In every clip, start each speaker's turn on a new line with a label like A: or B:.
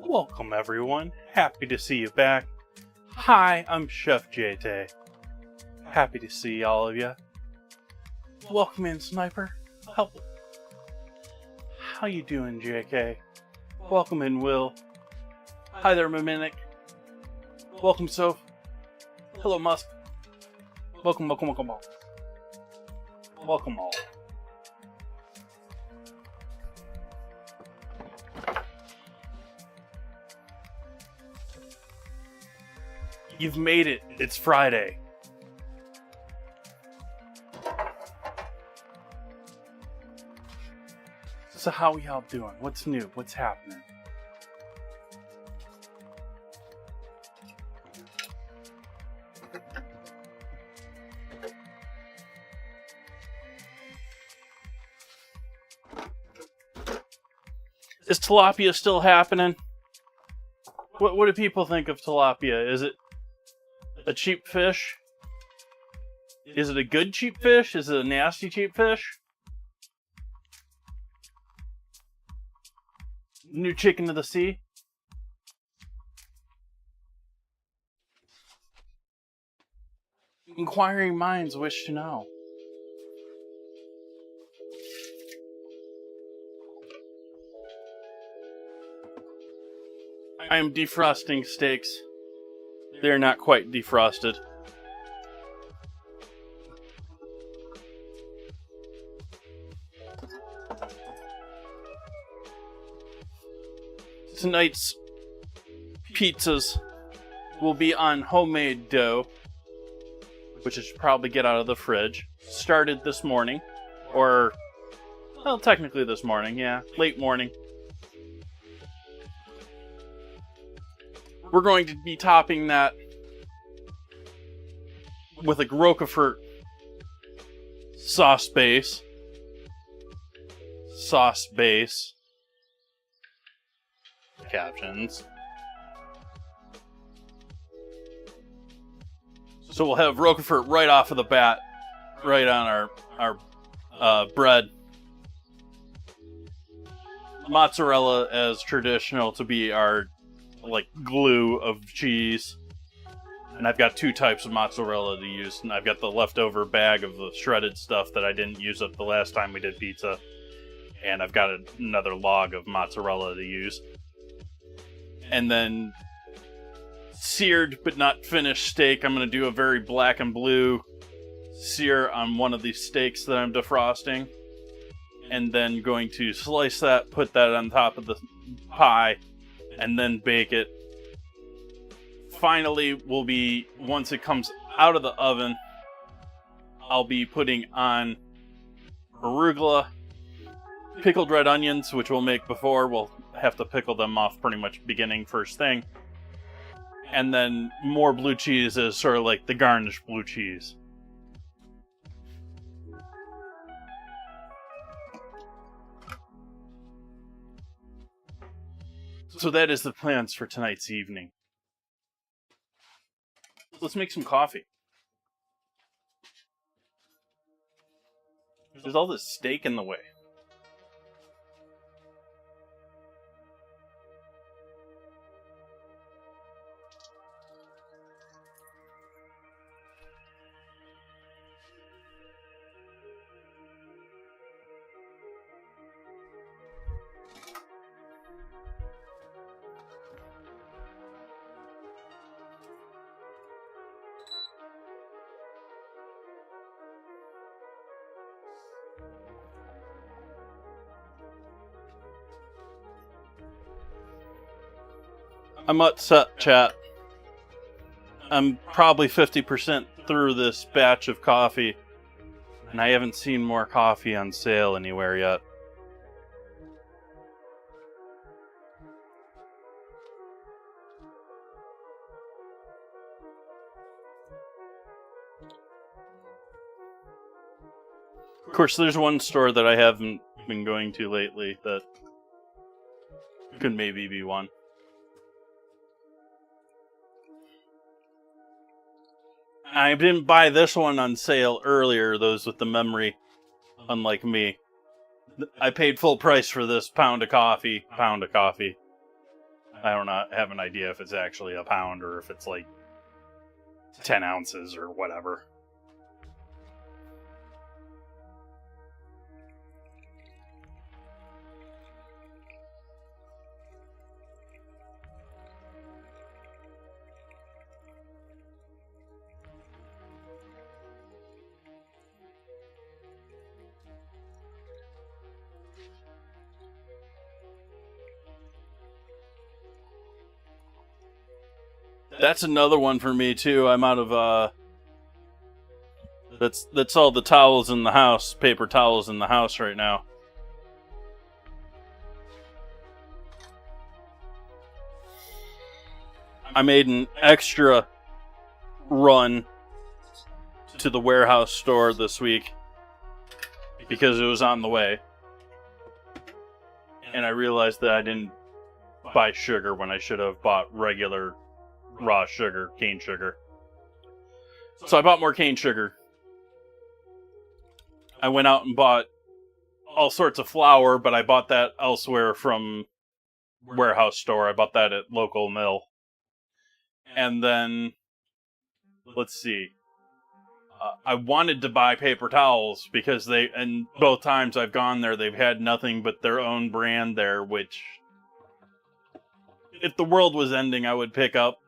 A: Welcome everyone, happy to see you back. Hi, I'm Chef Jay Tay. Happy to see all of you. Welcome in, Sniper. Help. How you doing, JK? Welcome in, Will. Hi there, Mimic. Welcome, Soph. Hello, Musk. Welcome all. Welcome all. You've made it. It's Friday. So how we all doing? What's new? What's happening? Is tilapia still happening? What do people think of tilapia? Is it a cheap fish? Is it a good cheap fish? Is it a nasty cheap fish? New chicken of the sea? Inquiring minds wish to know. I am defrosting steaks. They're not quite defrosted. Tonight's pizzas will be on homemade dough, which I should probably get out of the fridge. Started this morning, or, well, technically this morning, yeah, late morning. We're going to be topping that with a Roquefort sauce base. Captions. So we'll have Roquefort right off of the bat, right on our bread. Mozzarella as traditional to be our like glue of cheese. And I've got two types of mozzarella to use. And I've got the leftover bag of the shredded stuff that I didn't use up the last time we did pizza. And I've got another log of mozzarella to use. And then seared but not finished steak. I'm going to do a very black and blue sear on one of these steaks that I'm defrosting. And then going to slice that, put that on top of the pie, and then bake it. Finally, once it comes out of the oven, I'll be putting on arugula, pickled red onions, which we'll make before. We'll have to pickle them off pretty much beginning first thing. And then more blue cheese as sort of like the garnished blue cheese. So that is the plans for tonight's evening. Let's make some coffee. There's all this steak in the way. I'm upset, chat. I'm probably 50% through this batch of coffee, and I haven't seen more coffee on sale anywhere yet. Of course, there's one store that I haven't been going to lately that could maybe be one. I didn't buy this one on sale earlier, those with the memory, unlike me. I paid full price for this pound of coffee. I don't know, have an idea if it's actually a pound or if it's like 10 ounces or whatever. That's another one for me too. I'm out of that's all the towels in the house, paper towels in the house right now. I made an extra run to the warehouse store this week because it was on the way. And I realized that I didn't buy sugar when I should have bought regular raw sugar, cane sugar. So I bought more cane sugar. I went out and bought all sorts of flour, but I bought that elsewhere from warehouse store. I bought that at local mill. And then, let's see. I wanted to buy paper towels because and both times I've gone there, they've had nothing but their own brand there, which, if the world was ending, I would pick up.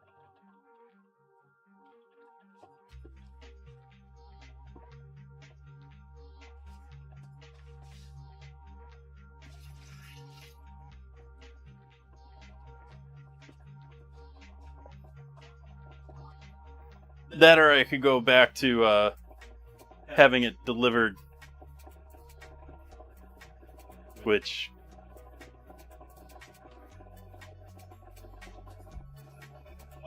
A: That or I could go back to having it delivered, which...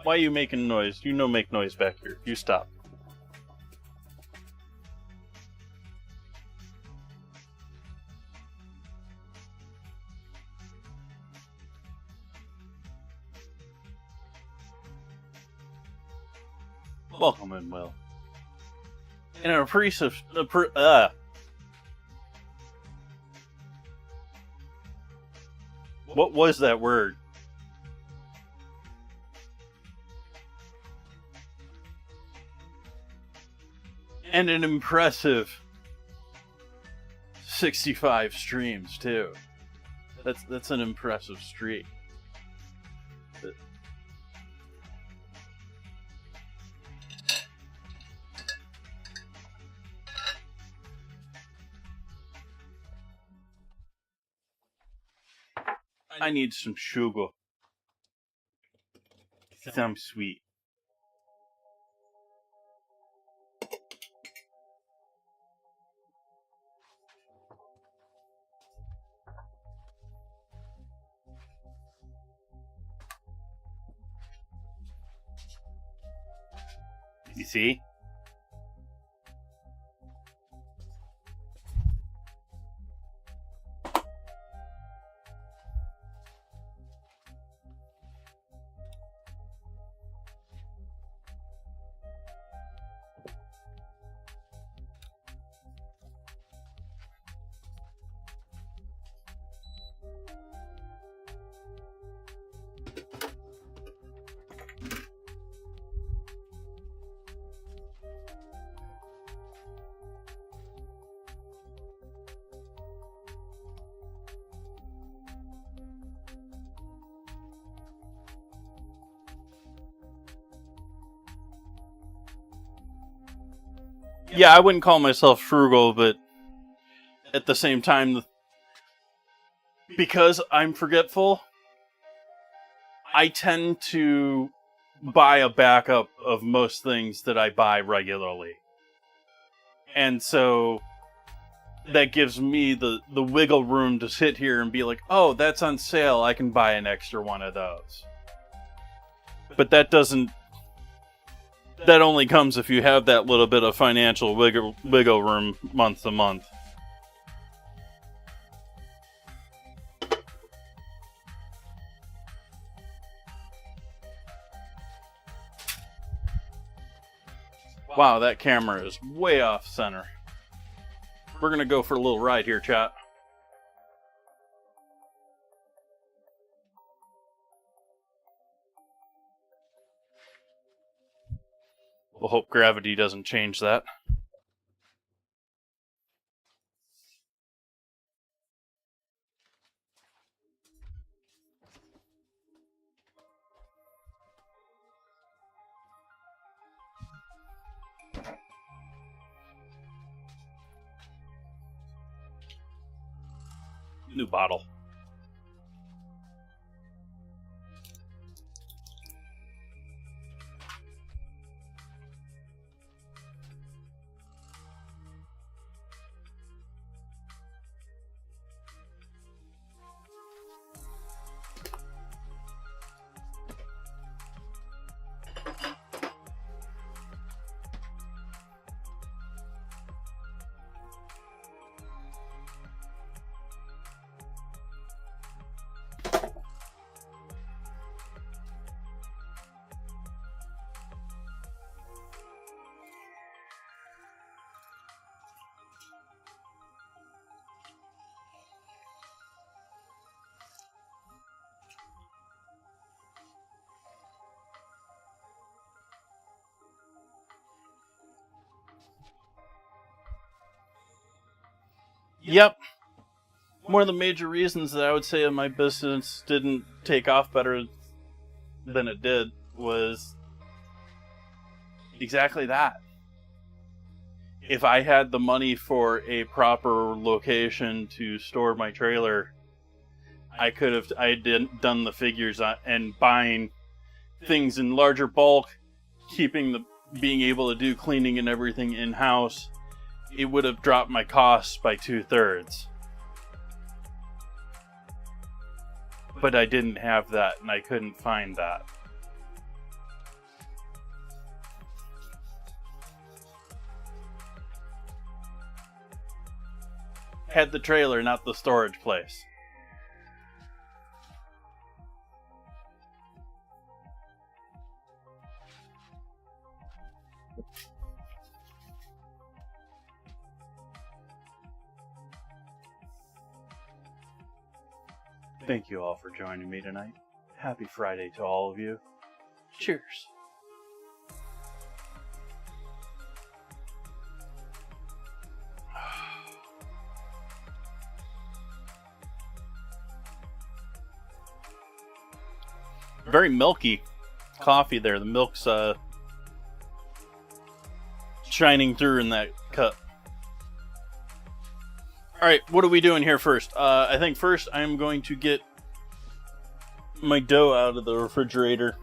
A: Why are you making noise? You make noise back here. You stop. Welcome in, Will. In an appreciative... What was that word? And an impressive 65 streams, too. That's an impressive streak. I need some sugar. Some sweet. You see? Yeah, I wouldn't call myself frugal, but at the same time, because I'm forgetful, I tend to buy a backup of most things that I buy regularly. And so that gives me the wiggle room to sit here and be like, oh, that's on sale, I can buy an extra one of those. But that only comes if you have that little bit of financial wiggle room month to month. Wow, that camera is way off center. We're gonna go for a little ride here, chat. We'll hope gravity doesn't change that. New bottle. Yep. One of the major reasons that I would say my business didn't take off better than it did was exactly that. If I had the money for a proper location to store my trailer, I had done the figures on, and buying things in larger bulk, being able to do cleaning and everything in-house, it would have dropped my costs by 2/3. But I didn't have that, and I couldn't find that. Had the trailer, not the storage place. Thank you all for joining me tonight. Happy Friday to all of you. Cheers. Very milky coffee there. The milk's shining through in that cup. Alright, what are we doing here first? I think first I'm going to get my dough out of the refrigerator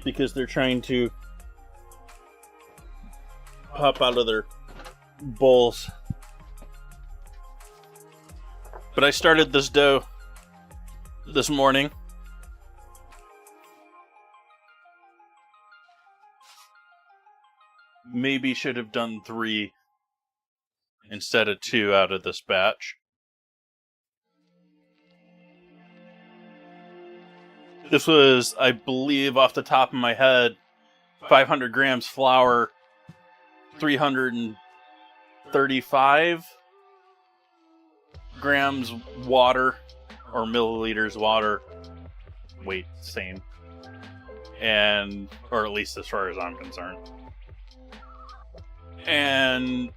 A: because they're trying to pop out of their bowls. But I started this dough this morning. Maybe should have done 3 instead of 2 out of this batch. This was, I believe, off the top of my head, 500 grams flour, 335 grams water, or milliliters water, weight same, and, or at least as far as I'm concerned, and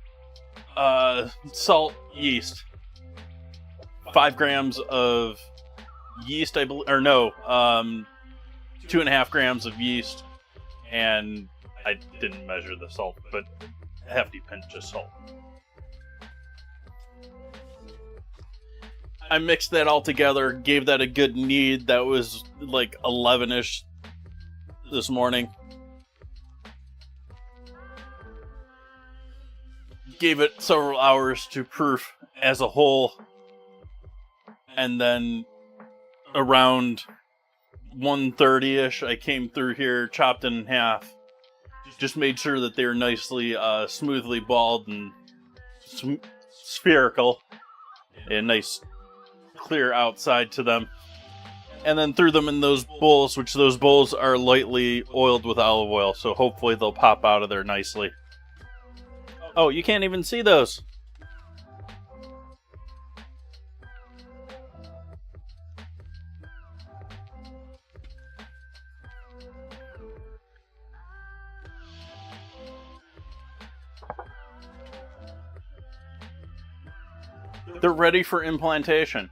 A: salt, yeast, 5 grams of yeast, I believe, or no, 2.5 grams of yeast, and I didn't measure the salt, but a hefty pinch of salt. I mixed that all together, gave that a good knead. That was like 11-ish this morning. Gave it several hours to proof as a whole, and then around 1:30-ish, I came through here, chopped it in half. Just made sure that they were nicely, smoothly balled and spherical. A nice clear outside to them. And then threw them in those bowls, which those bowls are lightly oiled with olive oil, so hopefully they'll pop out of there nicely. Oh, you can't even see those. They're ready for implantation.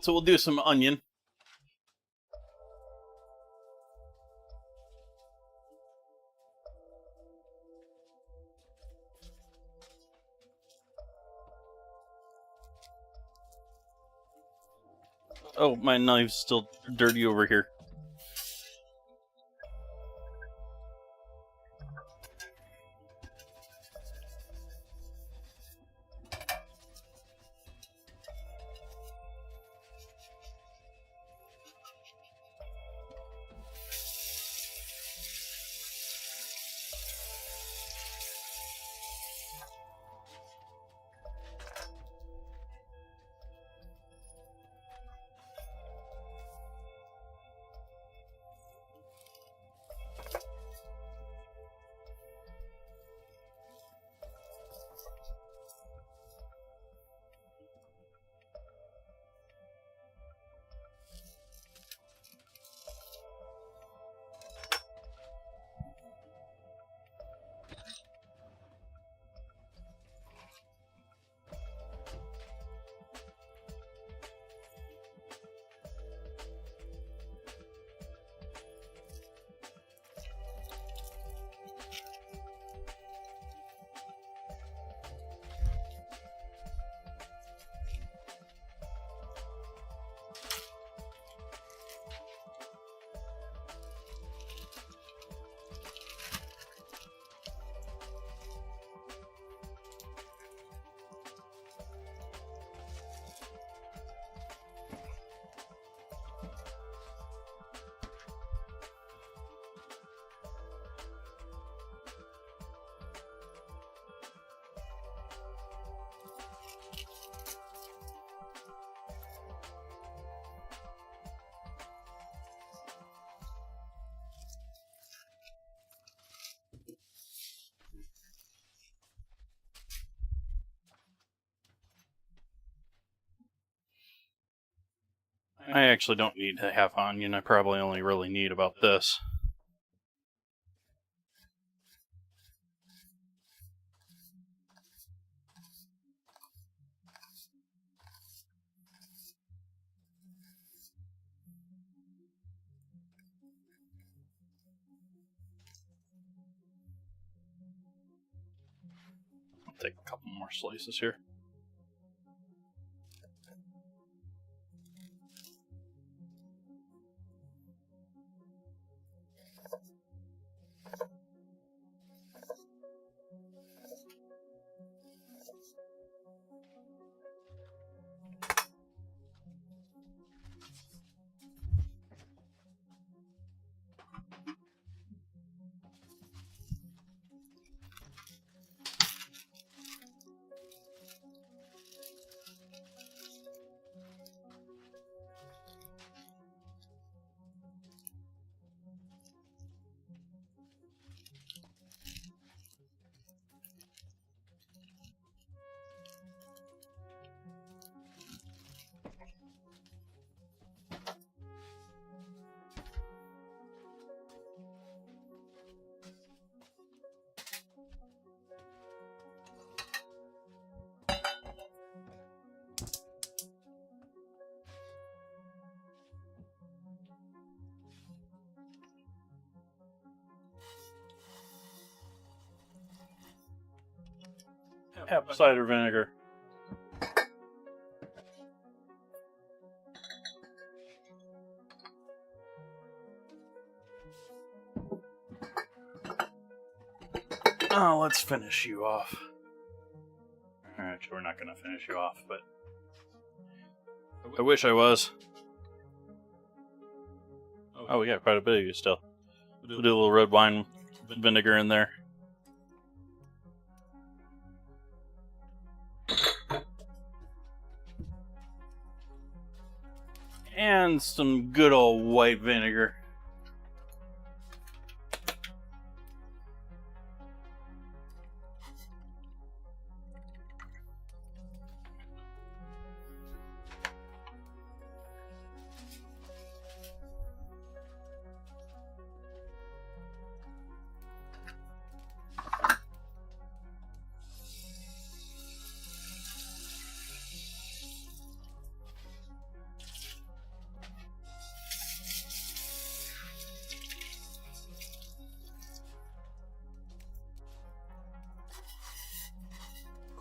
A: So we'll do some onion. Oh, my knife's still dirty over here. I actually don't need a half onion. I probably only really need about this. I'll take a couple more slices here. Apple cider vinegar. Oh, let's finish you off. Actually, we're not going to finish you off, but I wish I was. Oh, we got quite a bit of you still. We'll do a little red wine vinegar in there. And some good old white vinegar.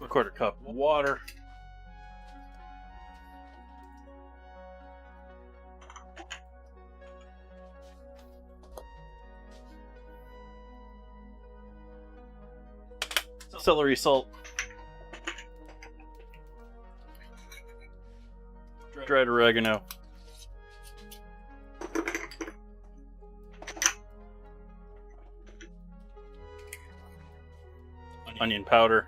A: Quarter cup of water. Celery salt. Dried oregano. Onion powder.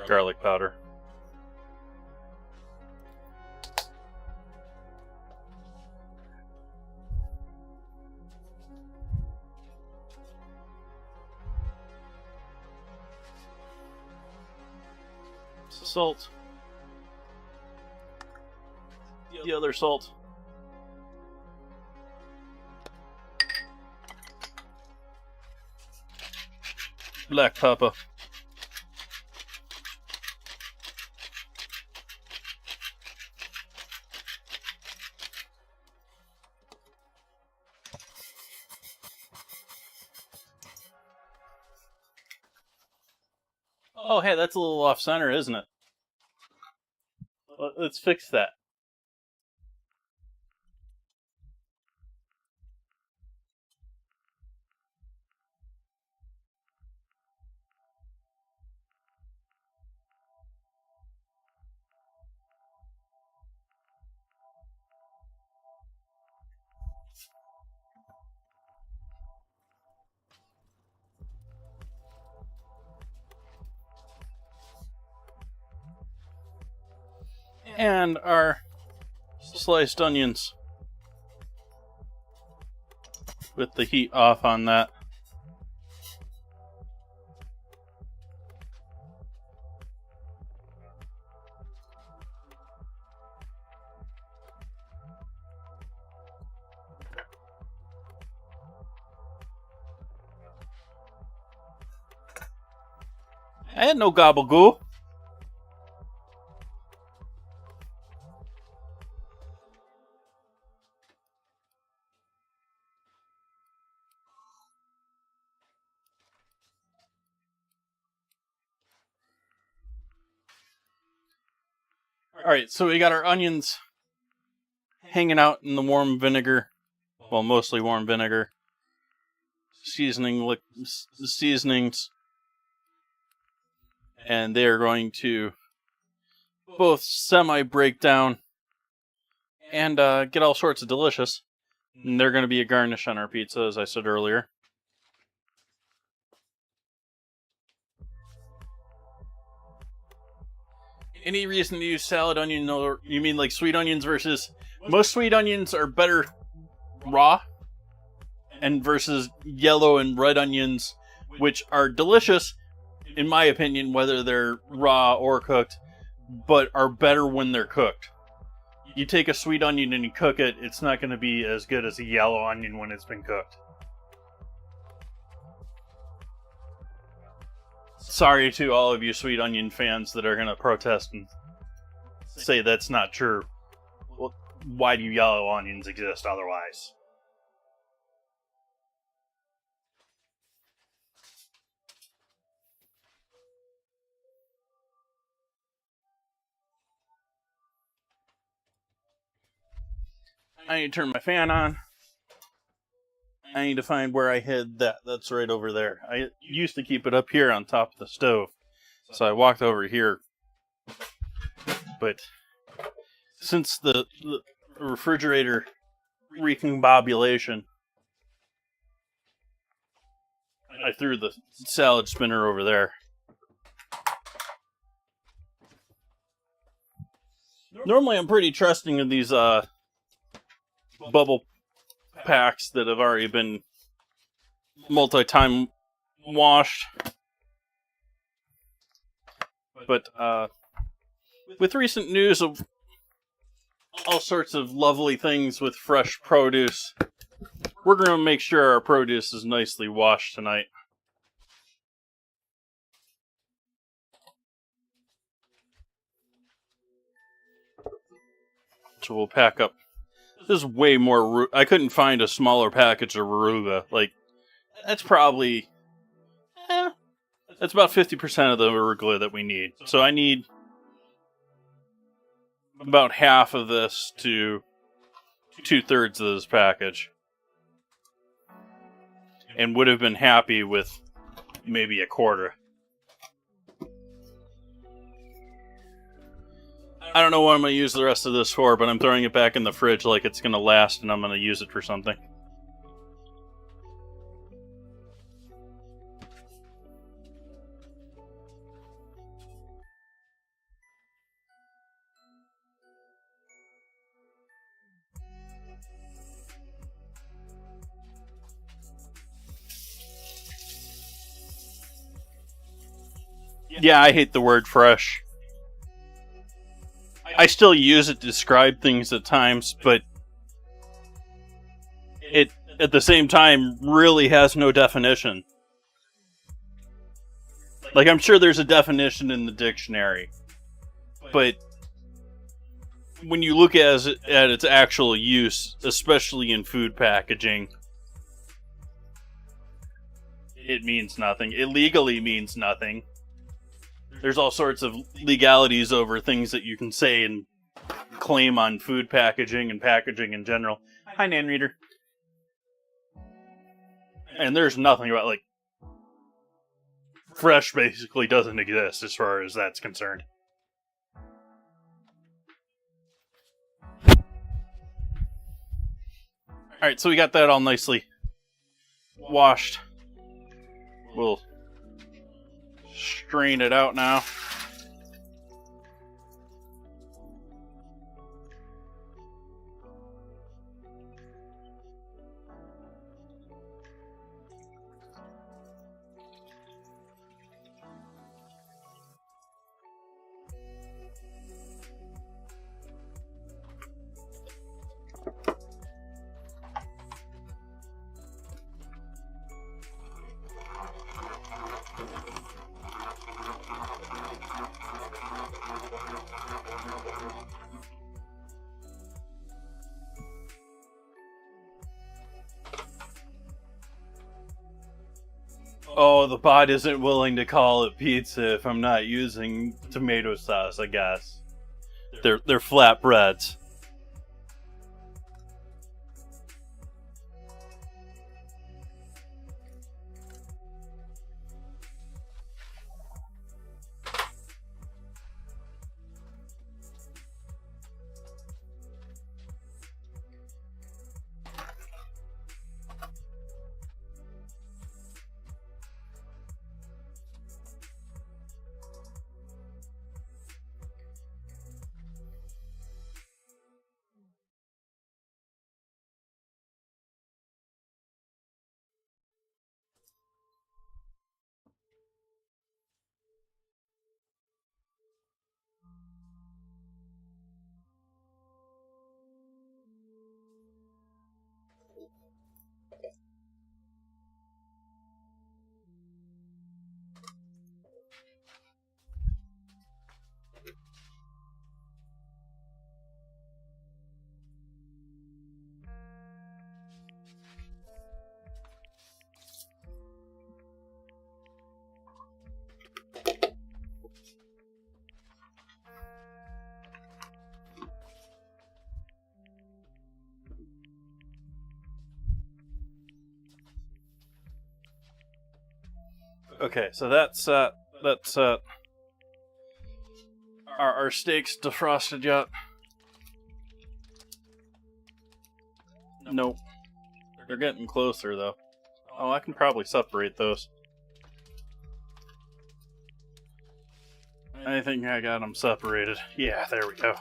A: Garlic powder. Salt. The other salt. Black pepper. Oh, hey, that's a little off center, isn't it? Let's fix that. And our sliced onions. with the heat off on that. I had no gabagool. Alright, so we got our onions hanging out in the warm vinegar. Well, mostly warm vinegar. Seasonings. And they are going to both semi-break down and get all sorts of delicious. And they're going to be a garnish on our pizza, as I said earlier. Any reason to use salad onion, or you mean like sweet onions versus... Most sweet onions are better raw, and versus yellow and red onions, which are delicious, in my opinion, whether they're raw or cooked, but are better when they're cooked. You take a sweet onion and you cook it, it's not going to be as good as a yellow onion when it's been cooked. Sorry to all of you sweet onion fans that are going to protest and say that's not true. Well, why do yellow onions exist otherwise? I need to turn my fan on. I need to find where I hid that. That's right over there. I used to keep it up here on top of the stove. So I walked over here. But since the refrigerator recombobulation, I threw the salad spinner over there. Normally I'm pretty trusting of these bubble packs that have already been multi-time washed. But with recent news of all sorts of lovely things with fresh produce, we're going to make sure our produce is nicely washed tonight. So we'll pack up. This is way more... I couldn't find a smaller package of arugula. Like, that's probably... that's about 50% of the arugula that we need. So I need about half of this to 2/3 of this package. And would have been happy with maybe a quarter. I don't know what I'm going to use the rest of this for, but I'm throwing it back in the fridge like it's going to last and I'm going to use it for something. Yeah, I hate the word fresh. I still use it to describe things at times, but it, at the same time, really has no definition. Like, I'm sure there's a definition in the dictionary, but when you look at its actual use, especially in food packaging, it means nothing. It legally means nothing. There's all sorts of legalities over things that you can say and claim on food packaging and packaging in general. Hi, Nan Reader. And there's nothing about, like, fresh basically doesn't exist as far as that's concerned. Alright, so we got that all nicely washed. We'll strain it out now. Oh, the bot isn't willing to call it pizza if I'm not using tomato sauce, I guess. They're flatbreads. Okay, so that's our steaks defrosted yet? Nope. They're getting closer though. Oh, I can probably separate those. I think I got them separated. Yeah, there we go.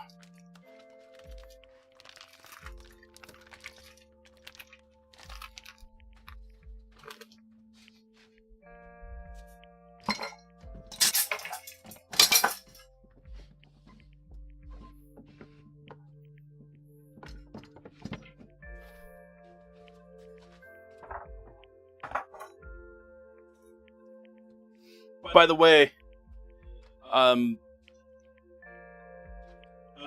A: By the way, I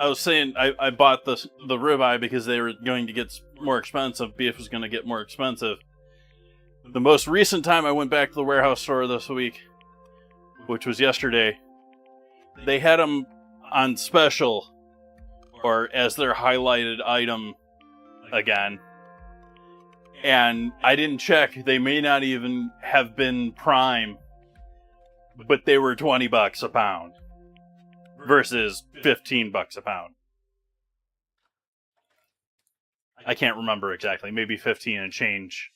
A: was saying I bought the ribeye because they were going to get more expensive. Beef was going to get more expensive. The most recent time I went back to the warehouse store this week, which was yesterday, they had them on special, or as their highlighted item again. And I didn't check. They may not even have been prime. But they were $20 a pound versus $15 a pound. I can't remember exactly. Maybe 15 and change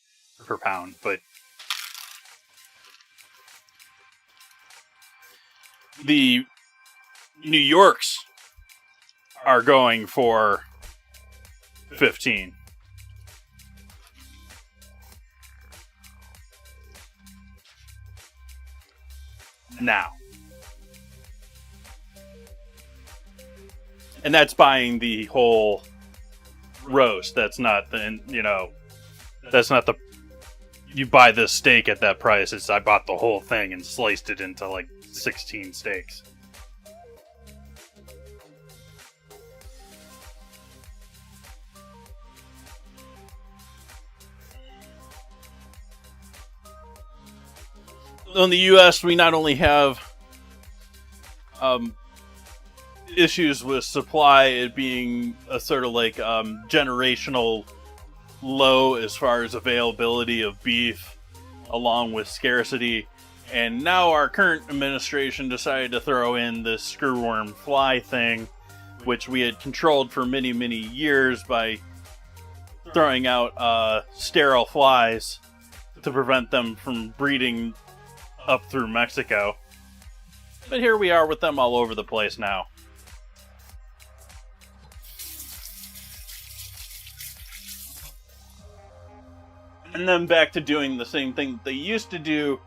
A: per pound, but the New Yorks are going for 15. Now. And that's buying the whole roast. That's not the, that's not the, you buy this steak at that price. It's, I bought the whole thing and sliced it into like 16 steaks. In the U.S., we not only have issues with supply, it being a sort of like generational low as far as availability of beef, along with scarcity. And now our current administration decided to throw in this screwworm fly thing, which we had controlled for many, many years by throwing out sterile flies to prevent them from breeding up through Mexico. But here we are with them all over the place now. And then back to doing the same thing that they used to do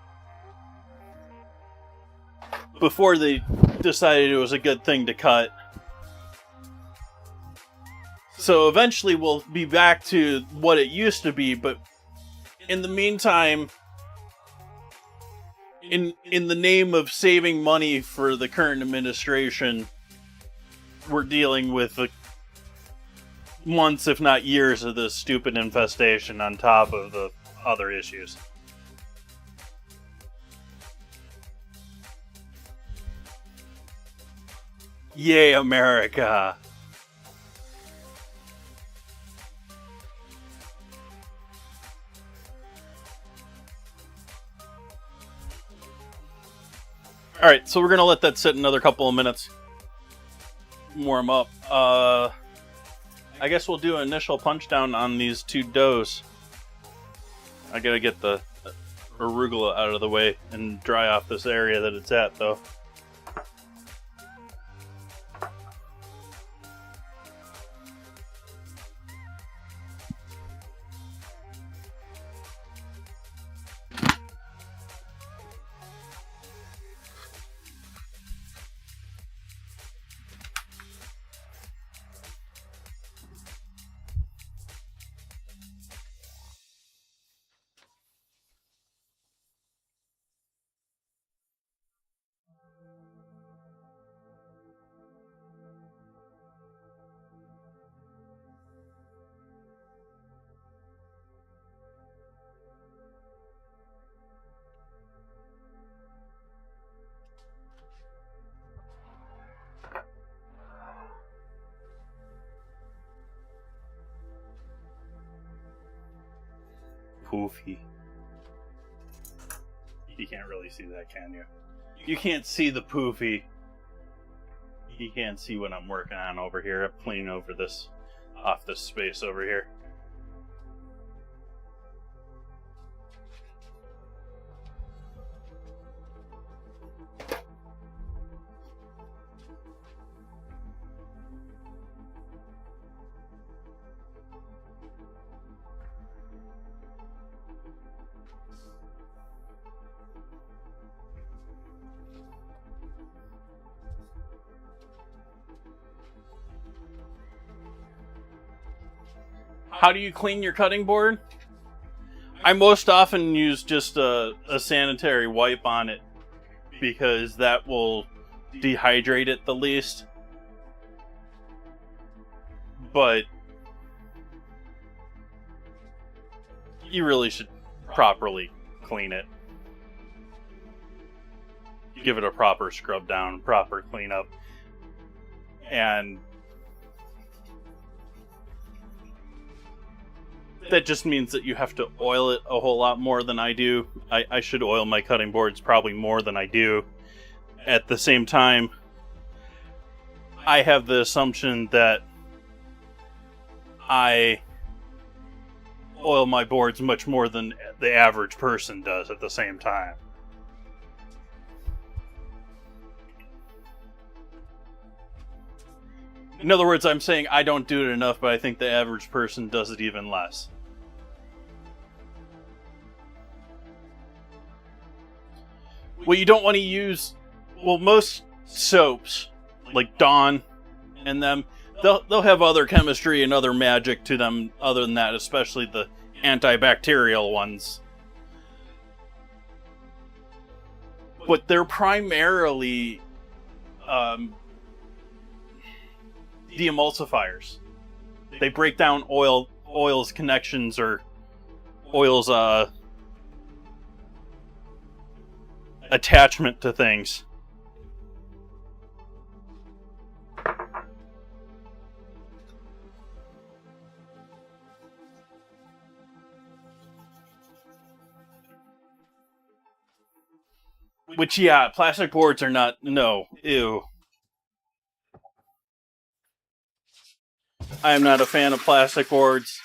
A: before they decided it was a good thing to cut. So eventually we'll be back to what it used to be, but in the meantime, in the name of saving money for the current administration, we're dealing with months, if not years, of this stupid infestation on top of the other issues. Yay, America! Alright, so we're gonna let that sit another couple of minutes. Warm up. I guess we'll do an initial punch down on these two doughs. I gotta get the arugula out of the way and dry off this area that it's at, though. Poofy. You can't really see that, can you? You can't see the poofy. You can't see what I'm working on over here. I'm cleaning over this, off this space over here. How do you clean your cutting board? I most often use just a sanitary wipe on it because that will dehydrate it the least. But you really should properly clean it. Give it a proper scrub down, proper cleanup. And that just means that you have to oil it a whole lot more than I do. I should oil my cutting boards probably more than I do. At the same time, I have the assumption that I oil my boards much more than the average person does at the same time. In other words, I'm saying I don't do it enough, but I think the average person does it even less. Well, you don't want to use... Well, most soaps, like Dawn and them, they'll have other chemistry and other magic to them other than that, especially the antibacterial ones. But they're primarily de-emulsifiers. They break down oil's connections or oil's attachment to things. Which, yeah, plastic boards are not... No. Ew. I am not a fan of plastic boards.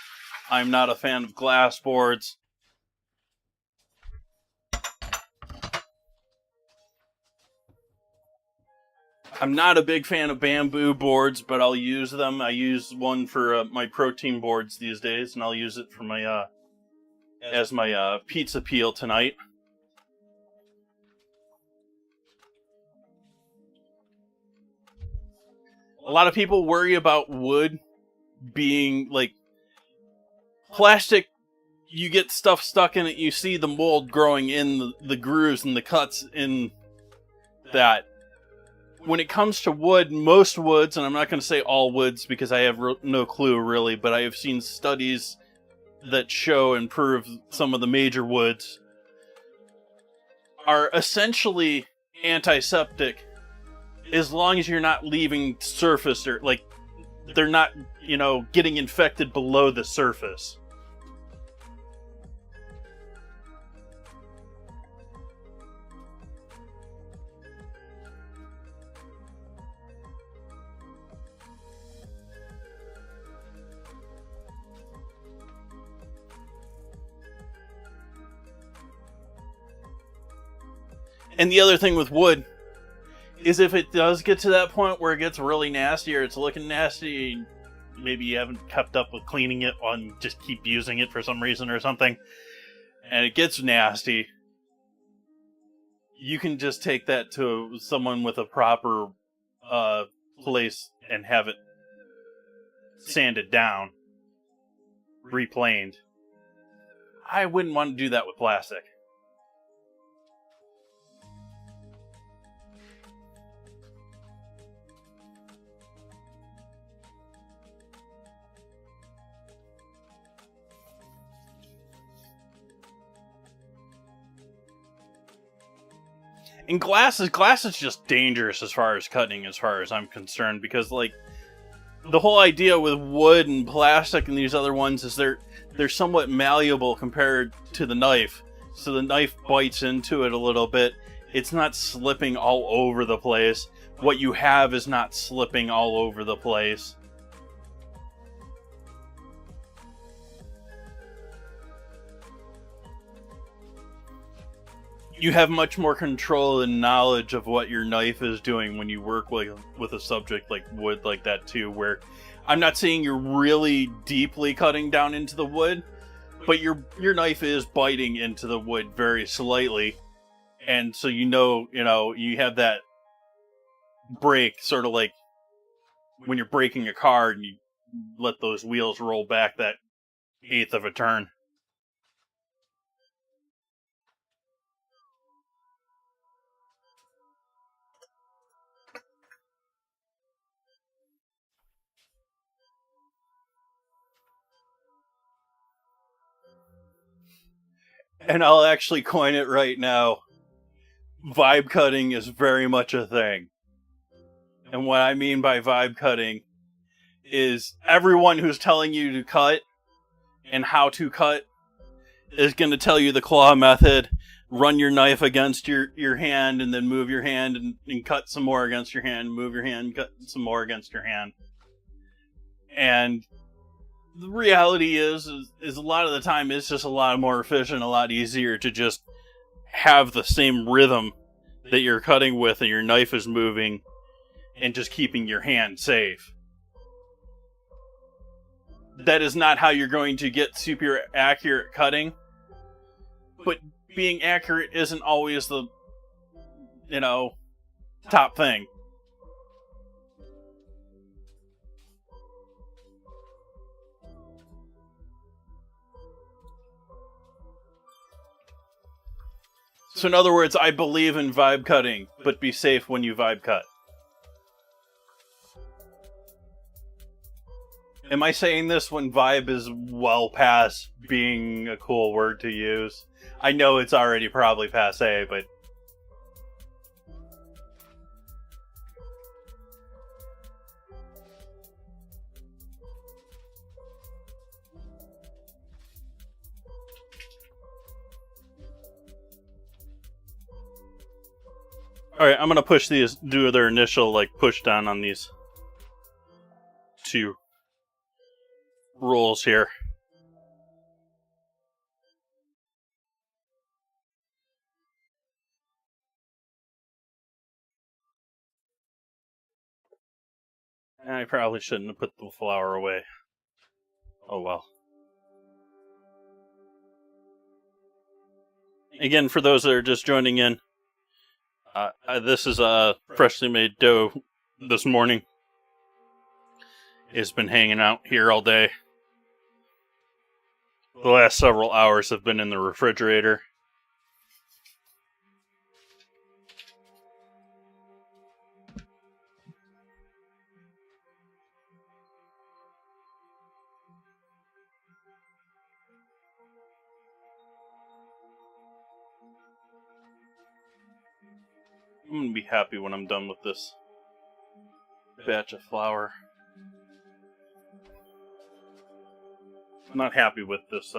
A: I'm not a fan of glass boards. I'm not a big fan of bamboo boards, but I'll use them. I use one for my protein boards these days, and I'll use it for my as my pizza peel tonight. A lot of people worry about wood being, like, plastic. You get stuff stuck in it, you see the mold growing in the grooves and the cuts in that. When it comes to wood, most woods, and I'm not going to say all woods because I have no clue really, but I have seen studies that show and prove some of the major woods are essentially antiseptic as long as you're not leaving surface or like they're not, getting infected below the surface. And the other thing with wood is if it does get to that point where it gets really nasty or it's looking nasty, maybe you haven't kept up with cleaning it and just keep using it for some reason or something, and it gets nasty, you can just take that to someone with a proper place and have it sanded down, replaned. I wouldn't want to do that with plastic. And glass is just dangerous as far as cutting, as far as I'm concerned, because like the whole idea with wood and plastic and these other ones is they're somewhat malleable compared to the knife. So the knife bites into it a little bit. It's not slipping all over the place. What you have is not slipping all over the place. You have much more control and knowledge of what your knife is doing when you work with a subject like wood like that too, where I'm not saying you're really deeply cutting down into the wood, but your knife is biting into the wood very slightly. And so you have that break, sort of like when you're braking a car and you let those wheels roll back that eighth of a turn. And I'll actually coin it right now. Vibe cutting is very much a thing. And what I mean by vibe cutting is everyone who's telling you to cut and how to cut is going to tell you the claw method. Run your knife against your hand and then move your hand and cut some more against your hand. Move your hand, cut some more against your hand. And the reality is a lot of the time it's just a lot more efficient, a lot easier to just have the same rhythm that you're cutting with and your knife is moving and just keeping your hand safe. That is not how you're going to get super accurate cutting, but being accurate isn't always the, top thing. So in other words, I believe in vibe cutting, but be safe when you vibe cut. Am I saying this when vibe is well past being a cool word to use? I know it's already probably passé, but... Alright, I'm gonna do their initial, push down on these two rolls here. I probably shouldn't have put the flour away. Oh well. Again, for those that are just joining in, this is a freshly made dough this morning. It's been hanging out here all day. The last several hours have been in the refrigerator. I'm going to be happy when I'm done with this. batch of flour. I'm not happy with this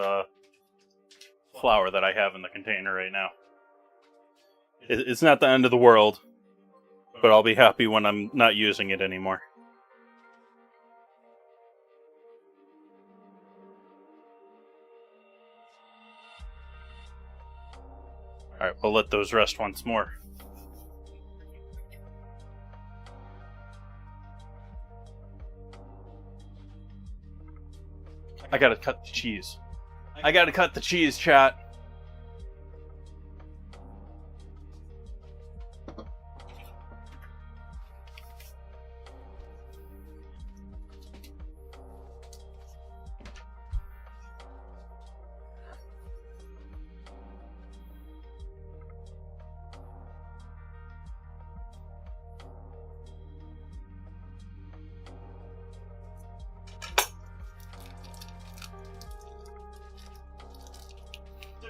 A: flour that I have in the container right now. It's not the end of the world, but I'll be happy when I'm not using it anymore. Alright, we'll let those rest once more. I gotta cut the cheese. I gotta cut the cheese, chat.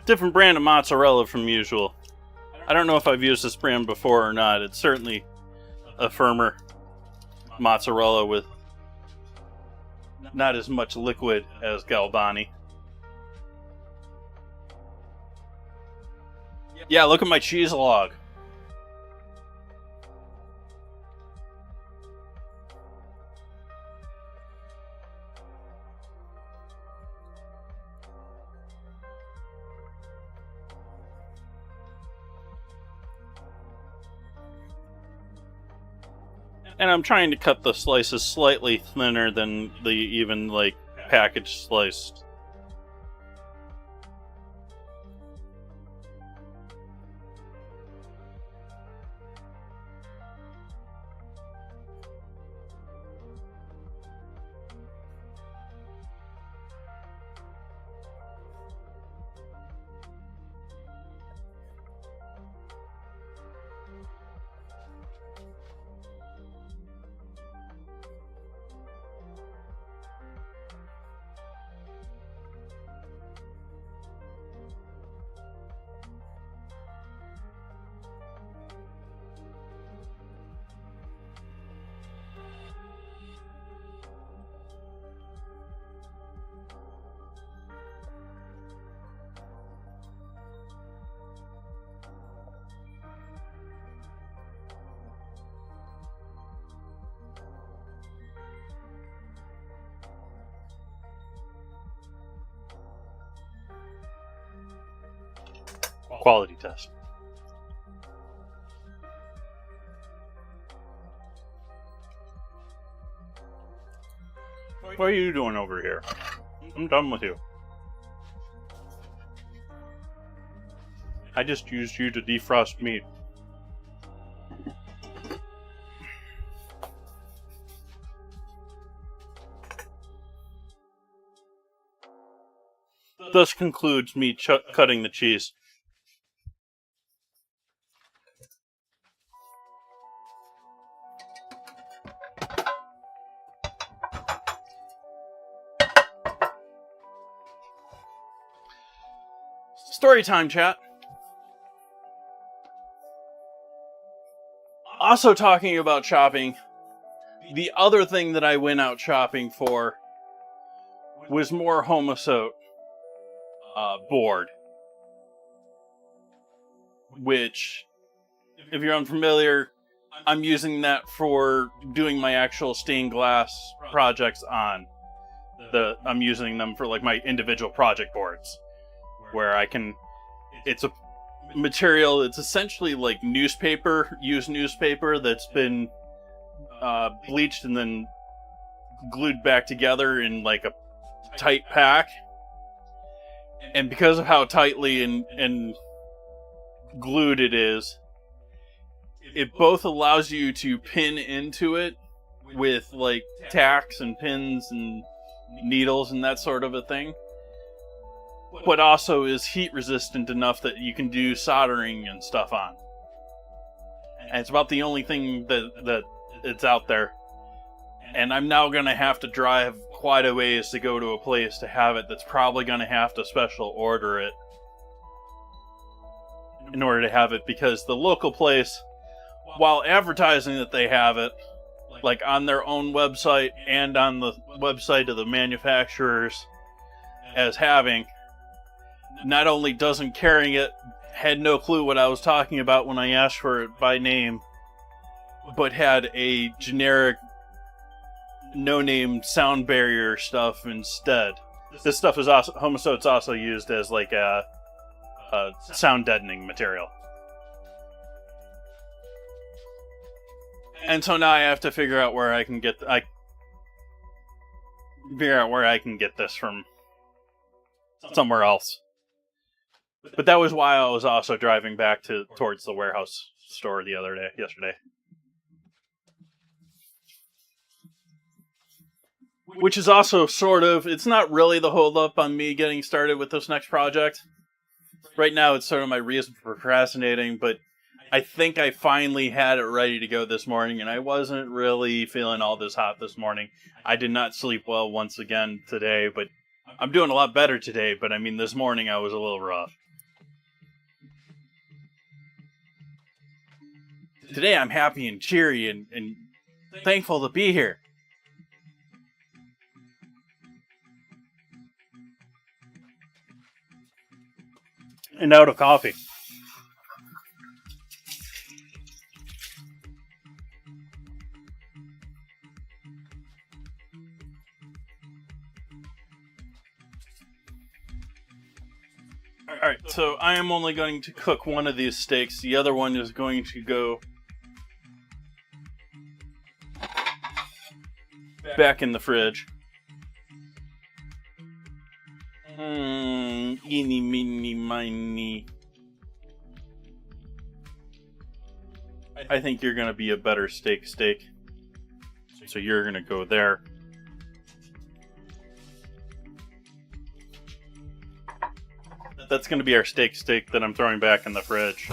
A: Different brand of mozzarella from usual. I don't know if I've used this brand before or not. It's certainly a firmer mozzarella with not as much liquid as Galbani. Yeah, look at my cheese log. And I'm trying to cut the slices slightly thinner than the even, like, packaged sliced. Quality test. What are you doing over here? I'm done with you. I just used you to defrost meat. Thus concludes me cutting the cheese. Story time, chat. Also talking about shopping, the other thing that I went out shopping for was more Homosote board. Which, if you're unfamiliar, I'm using that for doing my actual stained glass projects on. I'm using them for like my individual project boards. Where I can, it's a material, it's essentially like newspaper, used newspaper that's been bleached and then glued back together in like a tight pack. And because of how tightly and glued it is, it both allows you to pin into it with like tacks and pins and needles and that sort of a thing. But also is heat resistant enough that you can do soldering and stuff on. And it's about the only thing that it's out there. And I'm now going to have to drive quite a ways to go to a place to have it that's probably going to have to special order it in order to have it, because the local place, while advertising that they have it, like on their own website and on the website of the manufacturers as having, not only doesn't carry it, had no clue what I was talking about when I asked for it by name, but had a generic no-name sound barrier stuff instead. This stuff is also Homosote's also used as like a sound deadening material. And so now I have to figure out where I can get this from somewhere else. But that was why I was also driving back towards the warehouse store yesterday. Which is also sort of, it's not really the hold up on me getting started with this next project. Right now it's sort of my reason for procrastinating, but I think I finally had it ready to go this morning, and I wasn't really feeling all this hot this morning. I did not sleep well once again today, but I'm doing a lot better today, but I mean this morning I was a little rough. Today I'm happy and cheery and thankful to be here. And out of coffee. Alright, so I am only going to cook one of these steaks. The other one is going to go back in the fridge. Eeny, meeny, miny. I think you're going to be a better steak. So you're going to go there. That's going to be our steak that I'm throwing back in the fridge.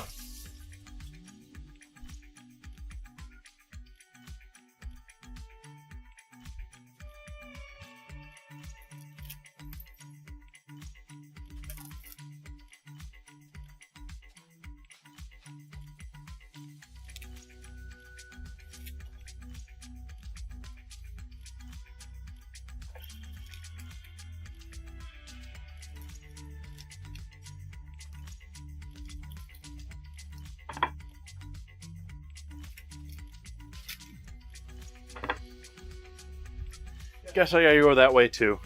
A: Guess I gotta go that way too.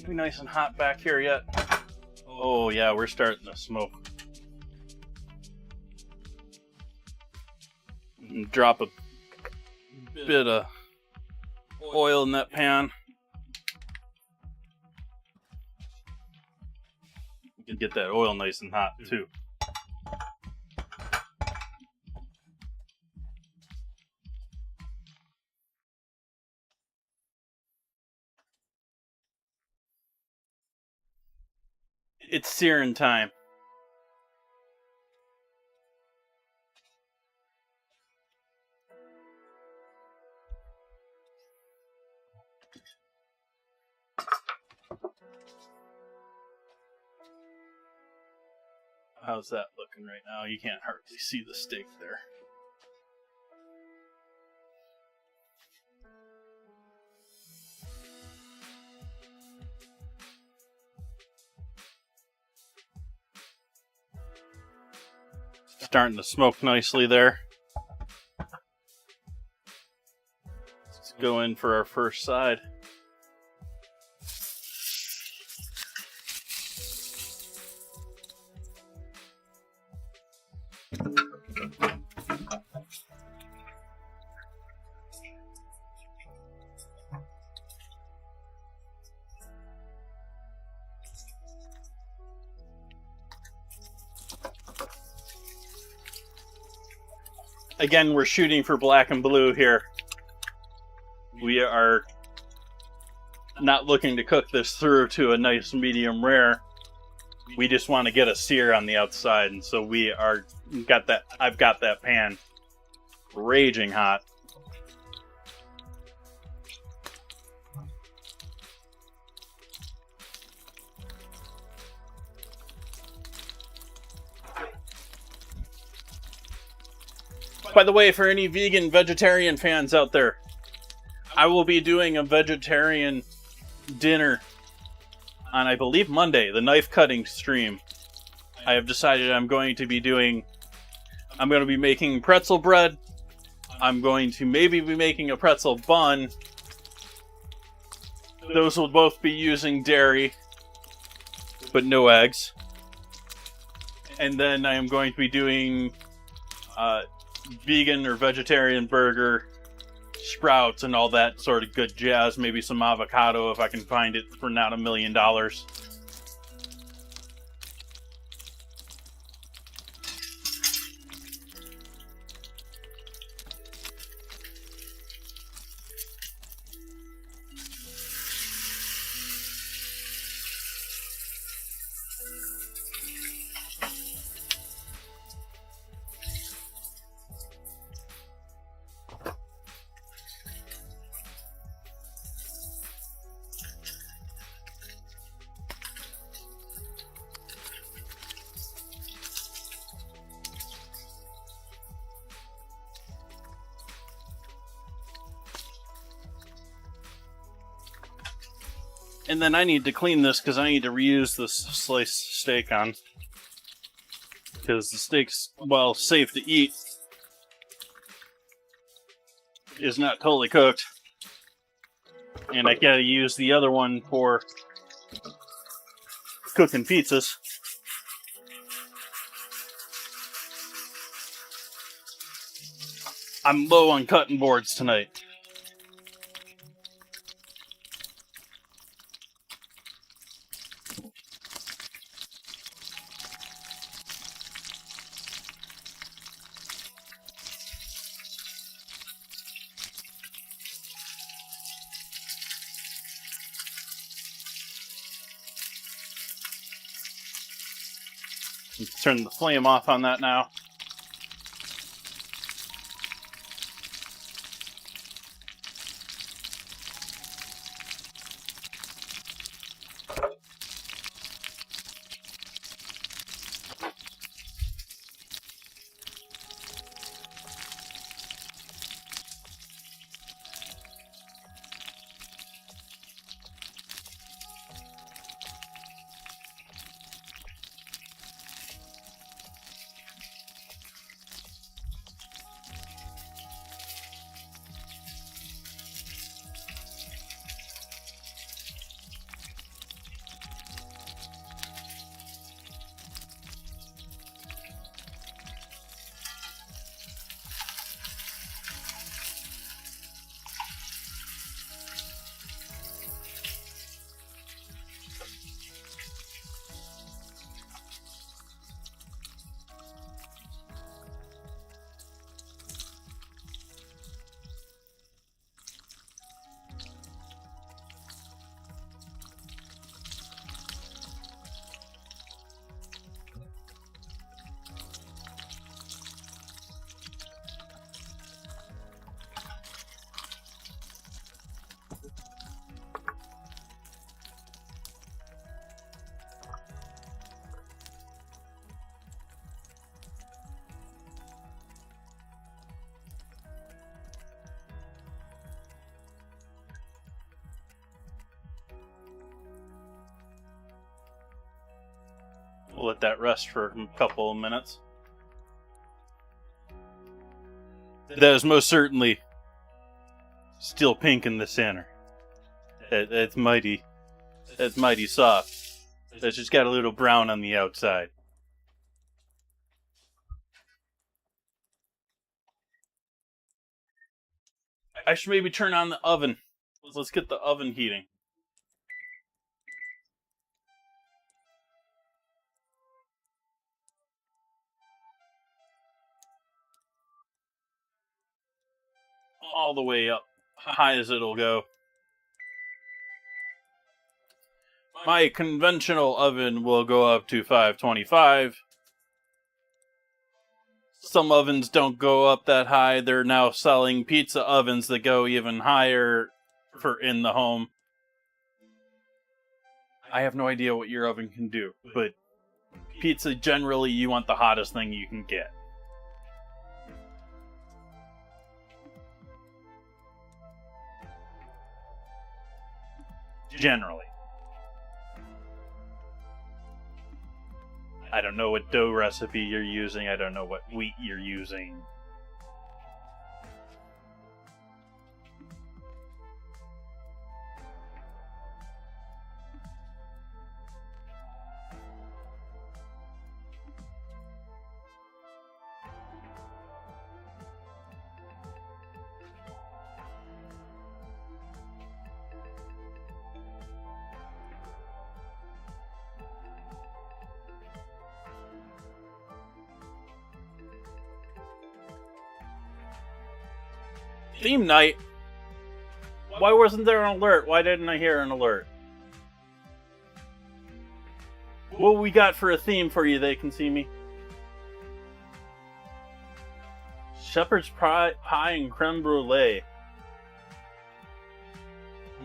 A: Be nice and hot back here yet. Oh yeah, we're starting to smoke. And drop a bit of oil in that pan. You can get that oil nice and hot too. It's searing time. How's that looking right now? You can't hardly see the steak there. Starting to smoke nicely there. Let's go in for our first side. Again, we're shooting for black and blue here. We are not looking to cook this through to a nice medium rare. We just want to get a sear on the outside, and so I've got that pan raging hot. By the way, for any vegan, vegetarian fans out there, I will be doing a vegetarian dinner on, I believe, Monday, the knife cutting stream. I have decided I'm going to be making pretzel bread. I'm going to maybe be making a pretzel bun. Those will both be using dairy, but no eggs. And then I am going to be doing vegan or vegetarian burger, sprouts, and all that sort of good jazz. Maybe some avocado if I can find it for not $1 million. And then I need to clean this because I need to reuse this sliced steak on. Because the steak's, while safe to eat, is not totally cooked. And I gotta use the other one for cooking pizzas. I'm low on cutting boards tonight. Turn the flame off on that now. We'll let that rest for a couple of minutes. That is most certainly still pink in the center. That's mighty soft. It's just got a little brown on the outside. I should maybe turn on the oven. Let's get the oven heating. all the way up, high as it'll go. My conventional oven will go up to 525. Some ovens don't go up that high. They're now selling pizza ovens that go even higher for in the home. I have no idea what your oven can do, but pizza, generally, you want the hottest thing you can get. Generally. I don't know what dough recipe you're using. I don't know what wheat you're using. Theme night? Why wasn't there an alert? Why didn't I hear an alert? What we got for a theme for you? They can see me. Shepherd's pie and creme brulee.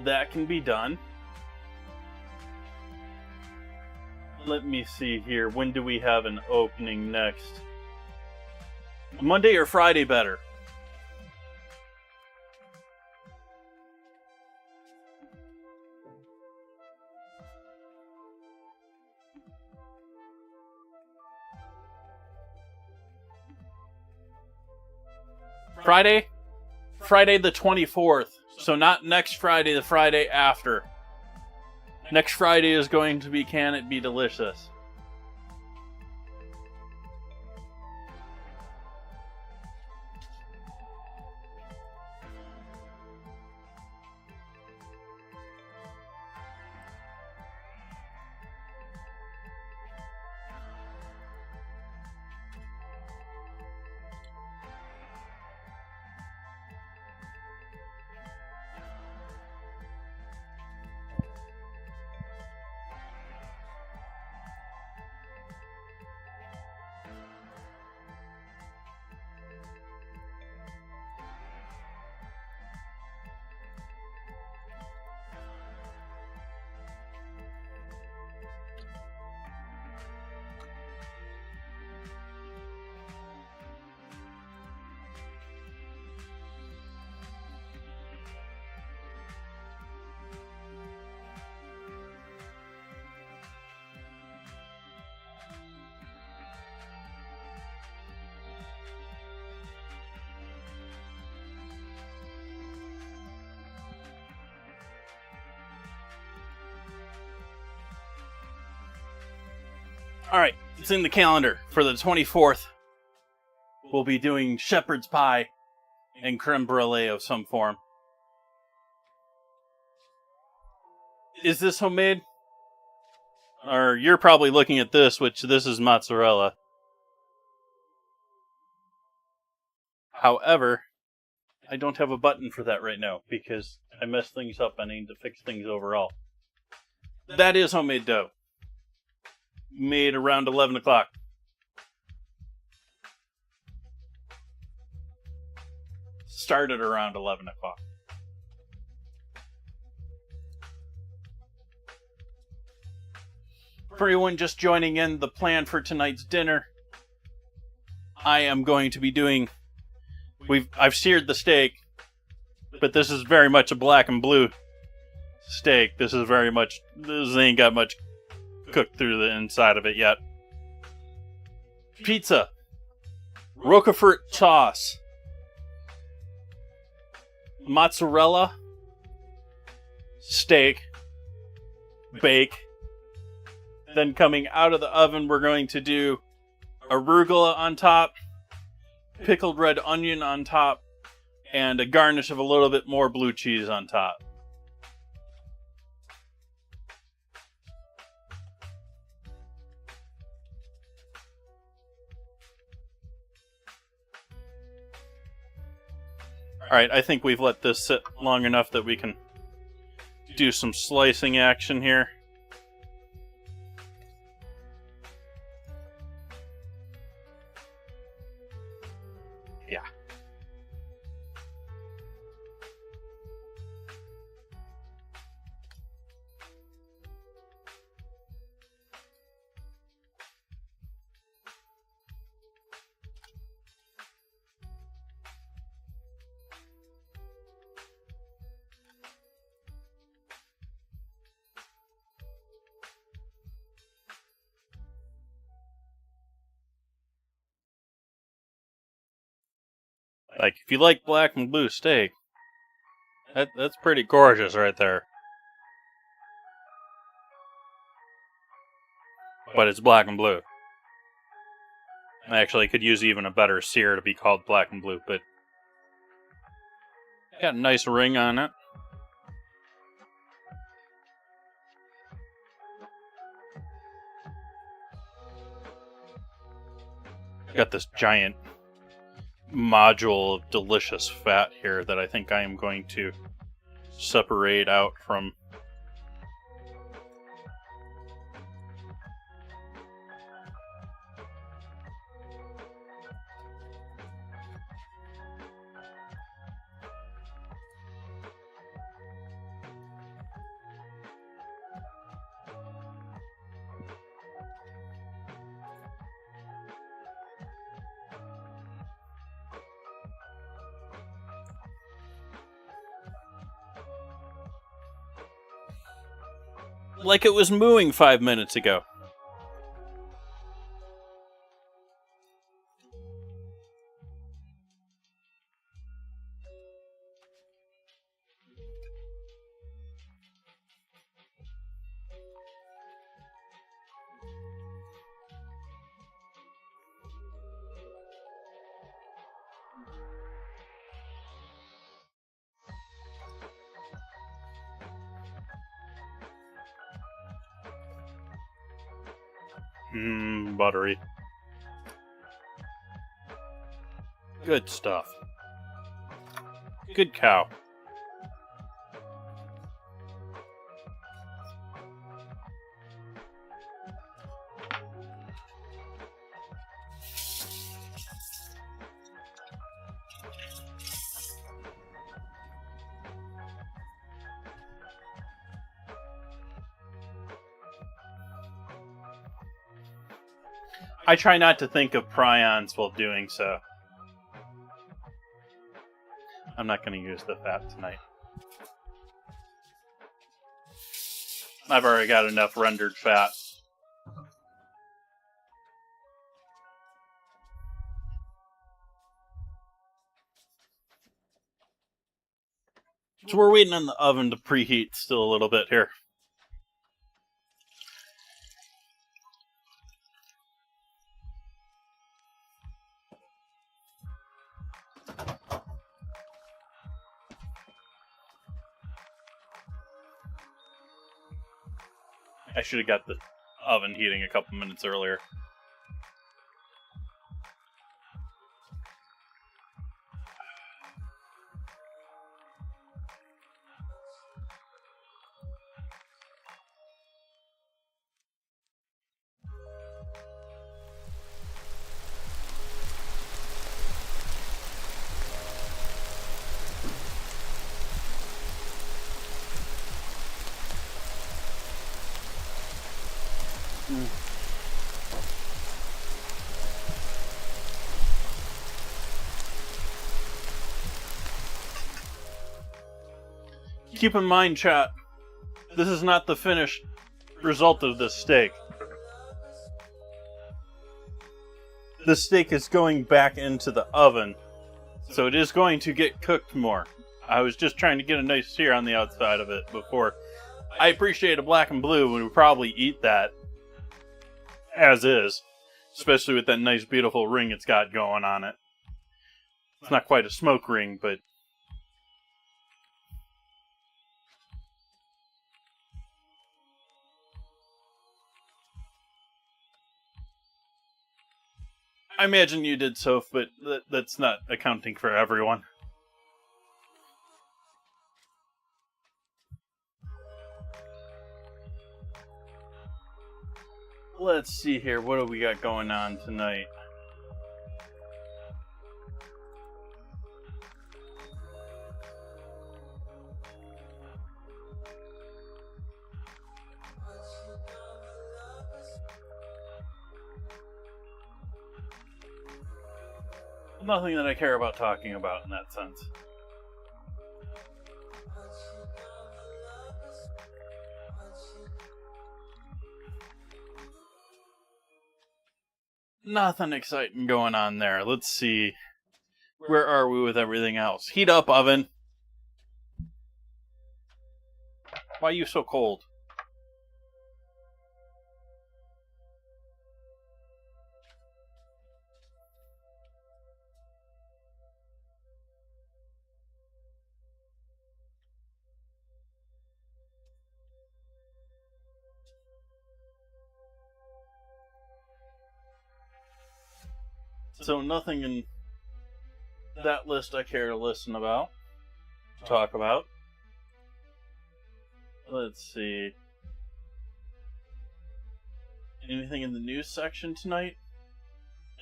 A: That can be done. Let me see here. When do we have an opening next? Monday or Friday better? Friday? Friday the 24th. So not next Friday, the Friday after. Next Friday is going to be Can It Be Delicious? Alright, it's in the calendar. For the 24th, we'll be doing shepherd's pie and creme brulee of some form. Is this homemade? Or you're probably looking at this, which this is mozzarella. However, I don't have a button for that right now because I messed things up. I need to fix things overall. That is homemade dough. Made around 11 o'clock. Started around 11 o'clock. For anyone just joining in, the plan for tonight's dinner, I am going to be doing... I've seared the steak, but this is very much a black and blue steak. This ain't got much cooked through the inside of it yet. Pizza. Roquefort sauce. Mozzarella. Steak. Bake. Then coming out of the oven, we're going to do arugula on top, pickled red onion on top, and a garnish of a little bit more blue cheese on top. Alright, I think we've let this sit long enough that we can do some slicing action here. Yeah. Like, if you like black and blue steak, that's pretty gorgeous right there. But it's black and blue. Actually, I could use even a better sear to be called black and blue, but got a nice ring on it. Got this giant module of delicious fat here that I think I am going to separate out from. Like it was mooing 5 minutes ago. Buttery. Good stuff. Good cow. I try not to think of prions while doing so. I'm not going to use the fat tonight. I've already got enough rendered fat. So we're waiting on the oven to preheat still a little bit here. I should have got the oven heating a couple minutes earlier. Keep in mind, chat, this is not the finished result of this steak. The steak is going back into the oven, so it is going to get cooked more. I was just trying to get a nice sear on the outside of it before. I appreciate a black and blue, and would probably eat that as is, especially with that nice beautiful ring it's got going on it. It's not quite a smoke ring, but I imagine you did, Soph, but that's not accounting for everyone. Let's see here. What do we got going on tonight? Nothing that I care about talking about in that sense. Nothing exciting going on there. Let's see. Where are we with everything else? Heat up, oven. Why are you so cold? So nothing in that list I care to listen about, talk about. Let's see. Anything in the news section tonight?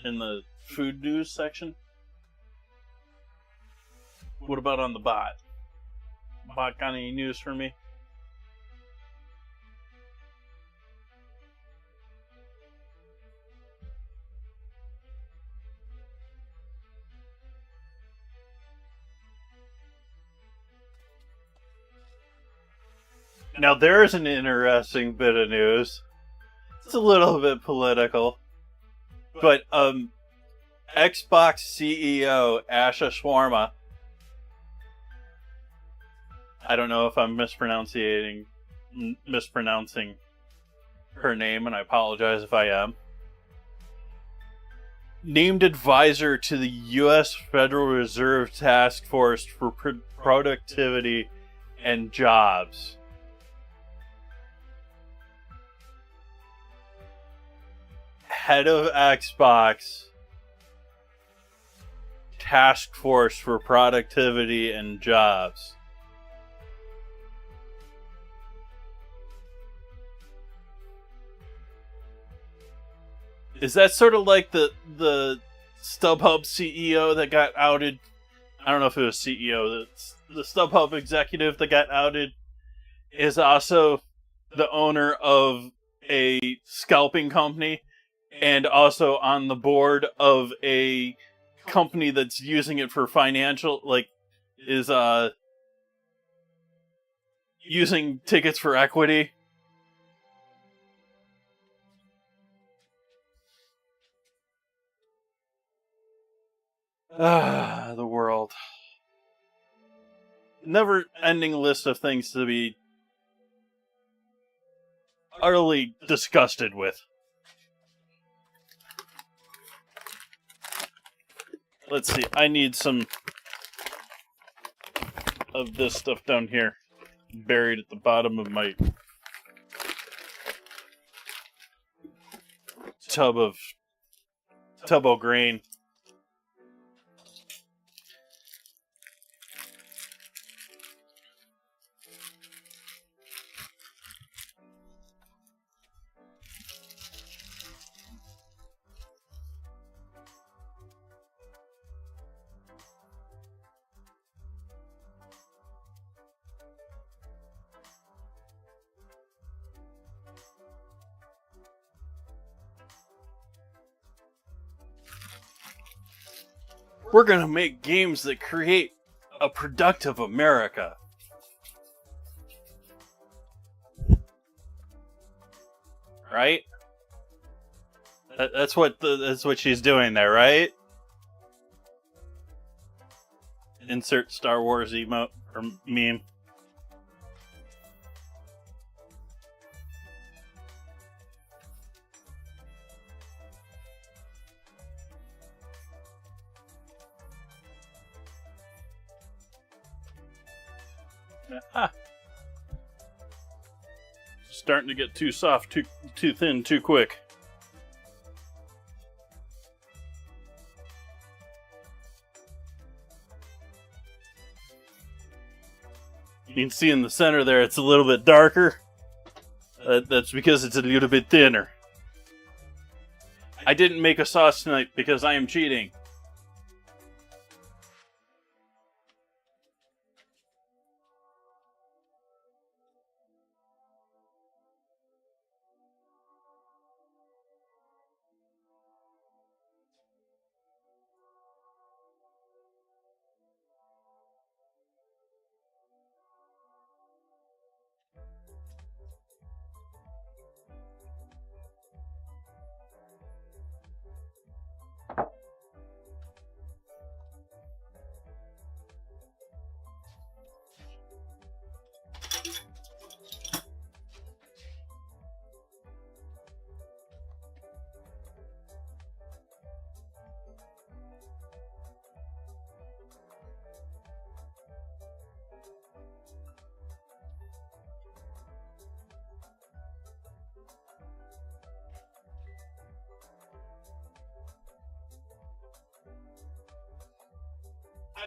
A: In the food news section? What about on the bot? Bot got any news for me? Now there's an interesting bit of news. It's a little bit political. But Xbox CEO Asha Shawarma, I don't know if I'm mispronouncing her name, and I apologize if I am, named advisor to the U.S. Federal Reserve Task Force for Productivity and Jobs. Head of Xbox Task Force for Productivity and Jobs. Is that sort of like the StubHub CEO that got outed? I don't know if it was CEO. The StubHub executive that got outed is also the owner of a scalping company and also on the board of a company that's using it for financial, is using tickets for equity. The world. Never-ending list of things to be utterly disgusted with. Let's see, I need some of this stuff down here, buried at the bottom of my tub of grain. We're gonna make games that create a productive America. Right? That's what she's doing there, right? Insert Star Wars emote or meme. Ah. Starting to get too soft, too thin, too quick. You can see in the center there, it's a little bit darker. That's because it's a little bit thinner. I didn't make a sauce tonight because I am cheating.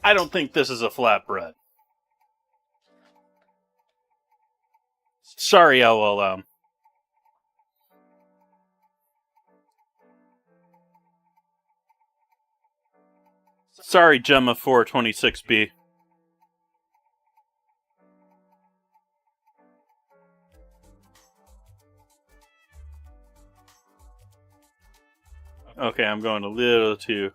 A: I don't think this is a flatbread. Sorry, LLM. Sorry, Gemma 426B. Okay, I'm going a little too.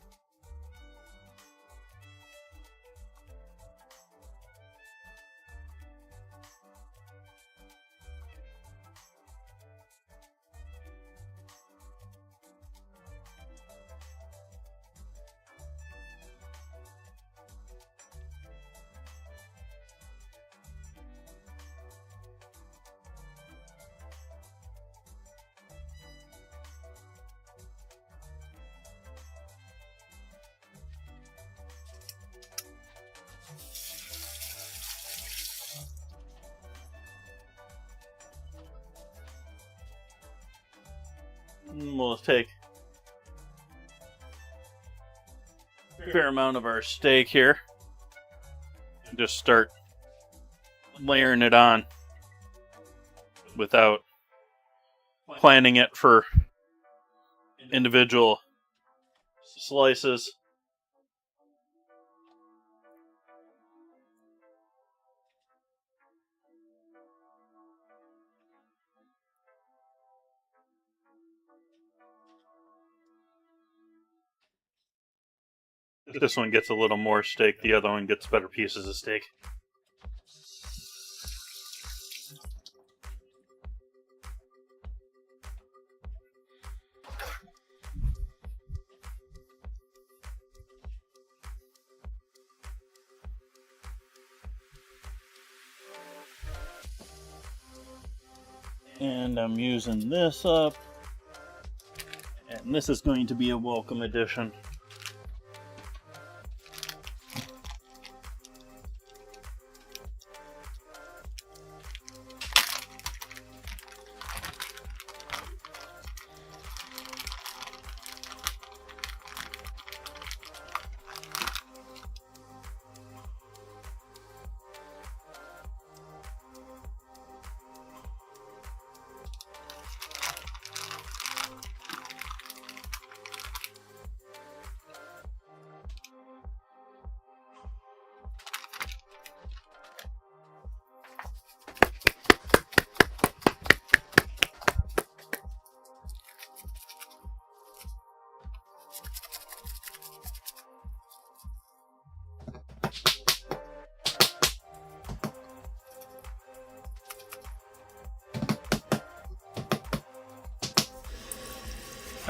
A: We'll take a fair amount of our steak here. And just start layering it on without planning it for individual slices. This one gets a little more steak, the other one gets better pieces of steak. And I'm using this up. And this is going to be a welcome addition.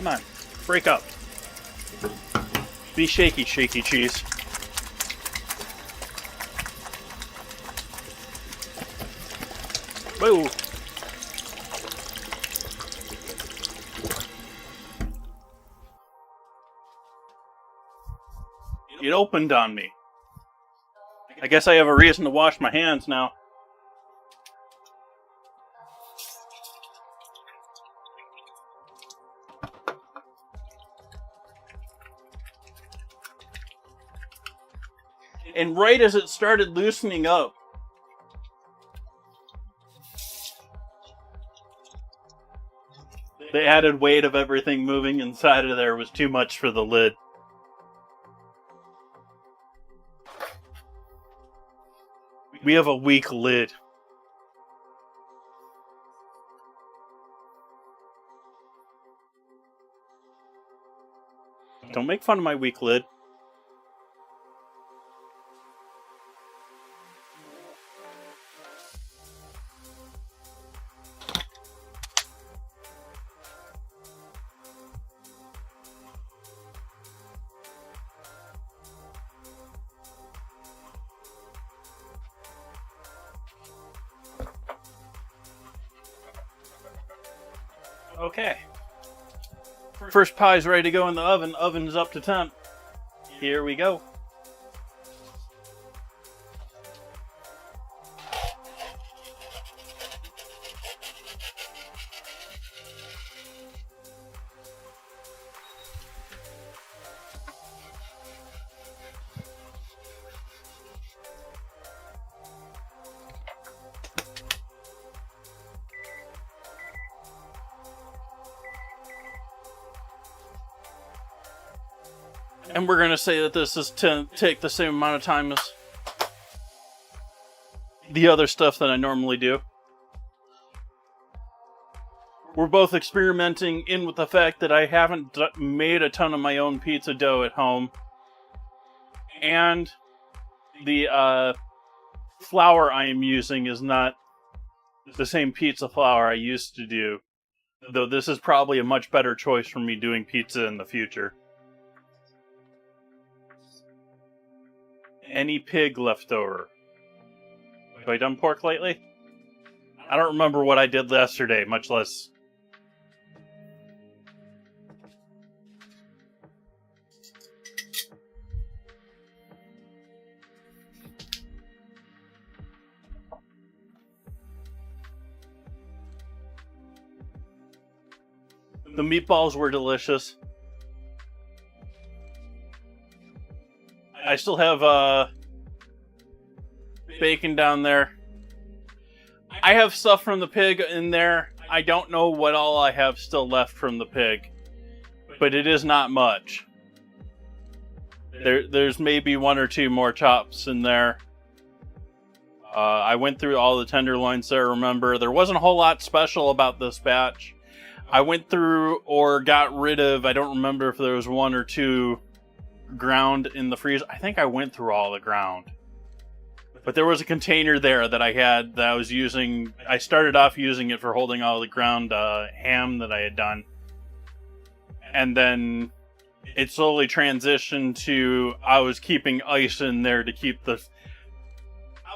A: Come on, break up. Be shaky, shaky cheese. Whoa. It opened on me. I guess I have a reason to wash my hands now. And right as it started loosening up, The added weight of everything moving inside of there was too much for the lid. We have a weak lid. Don't make fun of my weak lid. Okay. First pie's ready to go in the oven. Oven's up to temp. Here we go. And we're going to say that this is to take the same amount of time as the other stuff that I normally do. We're both experimenting in with the fact that I haven't made a ton of my own pizza dough at home. And the flour I am using is not the same pizza flour I used to do. Though this is probably a much better choice for me doing pizza in the future. Any pig left over? Have I done pork lately? I don't remember what I did yesterday, much less... The meatballs were delicious. I still have bacon down there. I have stuff from the pig in there. I don't know what all I have still left from the pig, but it is not much. There's maybe one or two more chops in there. I went through all the tenderloins there, remember. There wasn't a whole lot special about this batch. I went through or got rid of, I don't remember if there was one or two ground in the freezer. I think I went through all the ground. But there was a container there that I had that I was using. I started off using it for holding all the ground ham that I had done. And then it slowly transitioned to I was keeping ice in there to keep the...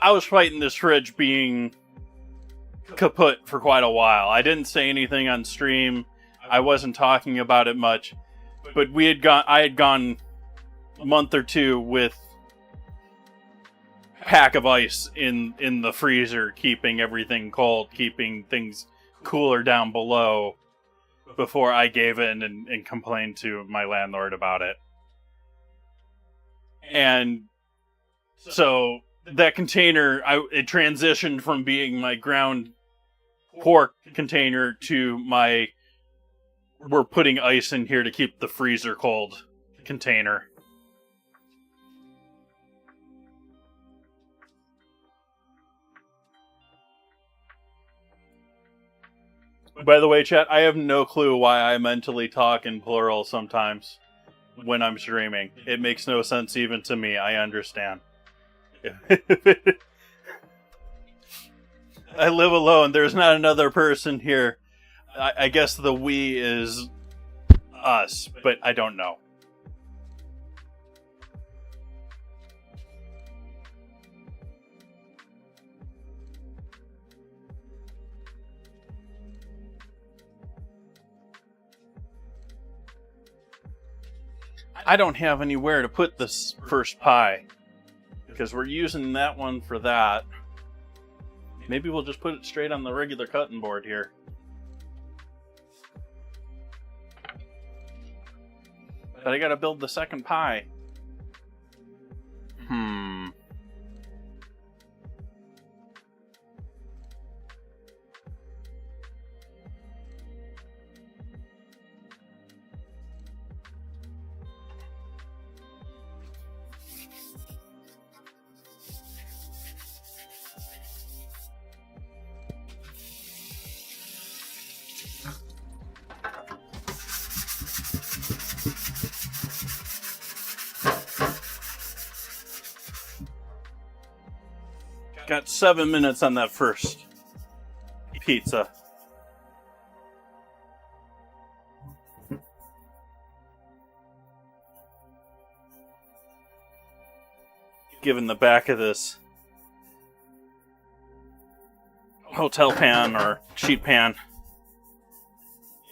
A: I was fighting this fridge being kaput for quite a while. I didn't say anything on stream. I wasn't talking about it much. But I had gone a month or two with a pack of ice in the freezer, keeping everything cold, keeping things cooler down below before I gave in and complained to my landlord about it. And so that container, it transitioned from being my ground pork container to my we're putting ice in here to keep the freezer cold container. By the way, chat, I have no clue why I mentally talk in plural sometimes when I'm streaming. It makes no sense even to me. I understand. I live alone. There's not another person here. I guess the we is us, but I don't know. I don't have anywhere to put this first pie because we're using that one for that. Maybe we'll just put it straight on the regular cutting board here. But I gotta build the second pie. Got 7 minutes on that first pizza. Giving the back of this hotel pan or sheet pan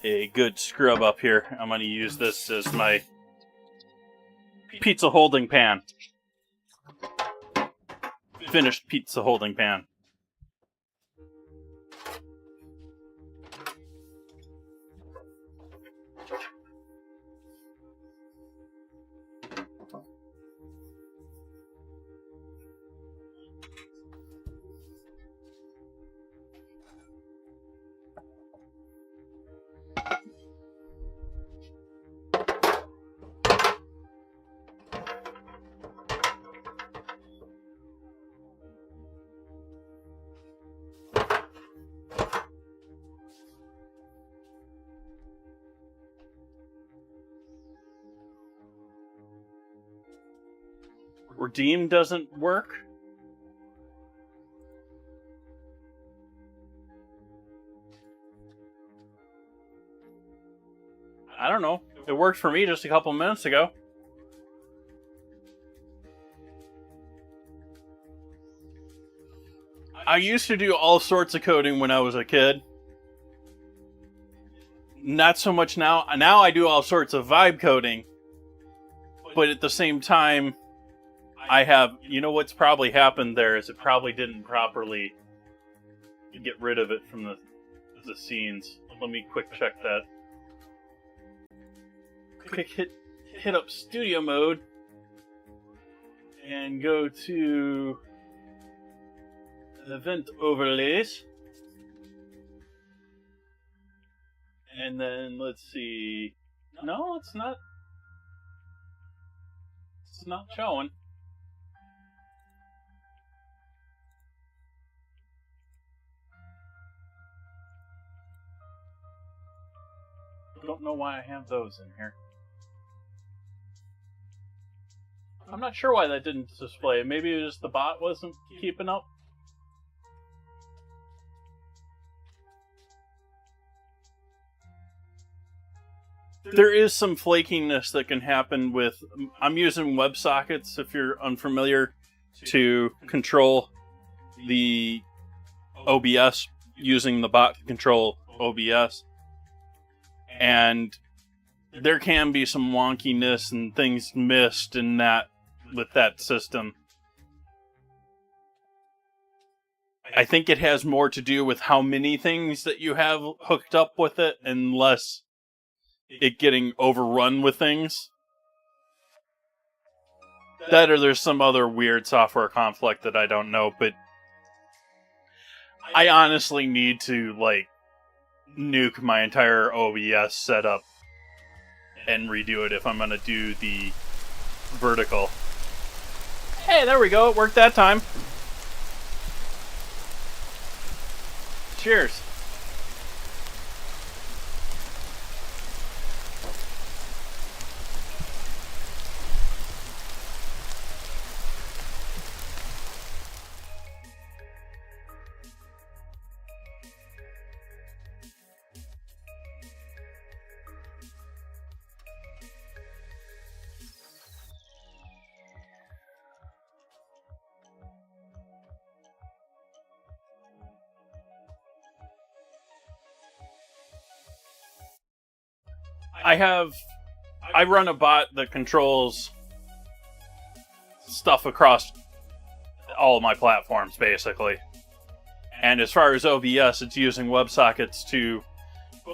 A: a good scrub up here. I'm going to use this as my pizza holding pan. Finished pizza holding pan. Redeem doesn't work. I don't know. It worked for me just a couple minutes ago. I used to do all sorts of coding when I was a kid. Not so much now. Now I do all sorts of vibe coding. But at the same time, I have, you know what's probably happened there is it probably didn't properly get rid of it from the scenes. Let me quick check that. Quick hit up studio mode and go to event overlays. And then let's see. No, it's not. It's not showing. Don't know why I have those in here. I'm not sure why that didn't display. Maybe it was just the bot wasn't keeping up. There is some flakiness that can happen with... I'm using WebSockets, if you're unfamiliar, to control the OBS, using the bot to control OBS. And there can be some wonkiness and things missed in that with that system. I think it has more to do with how many things that you have hooked up with it and less it getting overrun with things. That or there's some other weird software conflict that I don't know, but I honestly need to, like, nuke my entire OBS setup and redo it if I'm gonna do the vertical. Hey, there we go. It worked that time. Cheers. I run a bot that controls stuff across all of my platforms, basically. And as far as OBS, it's using WebSockets to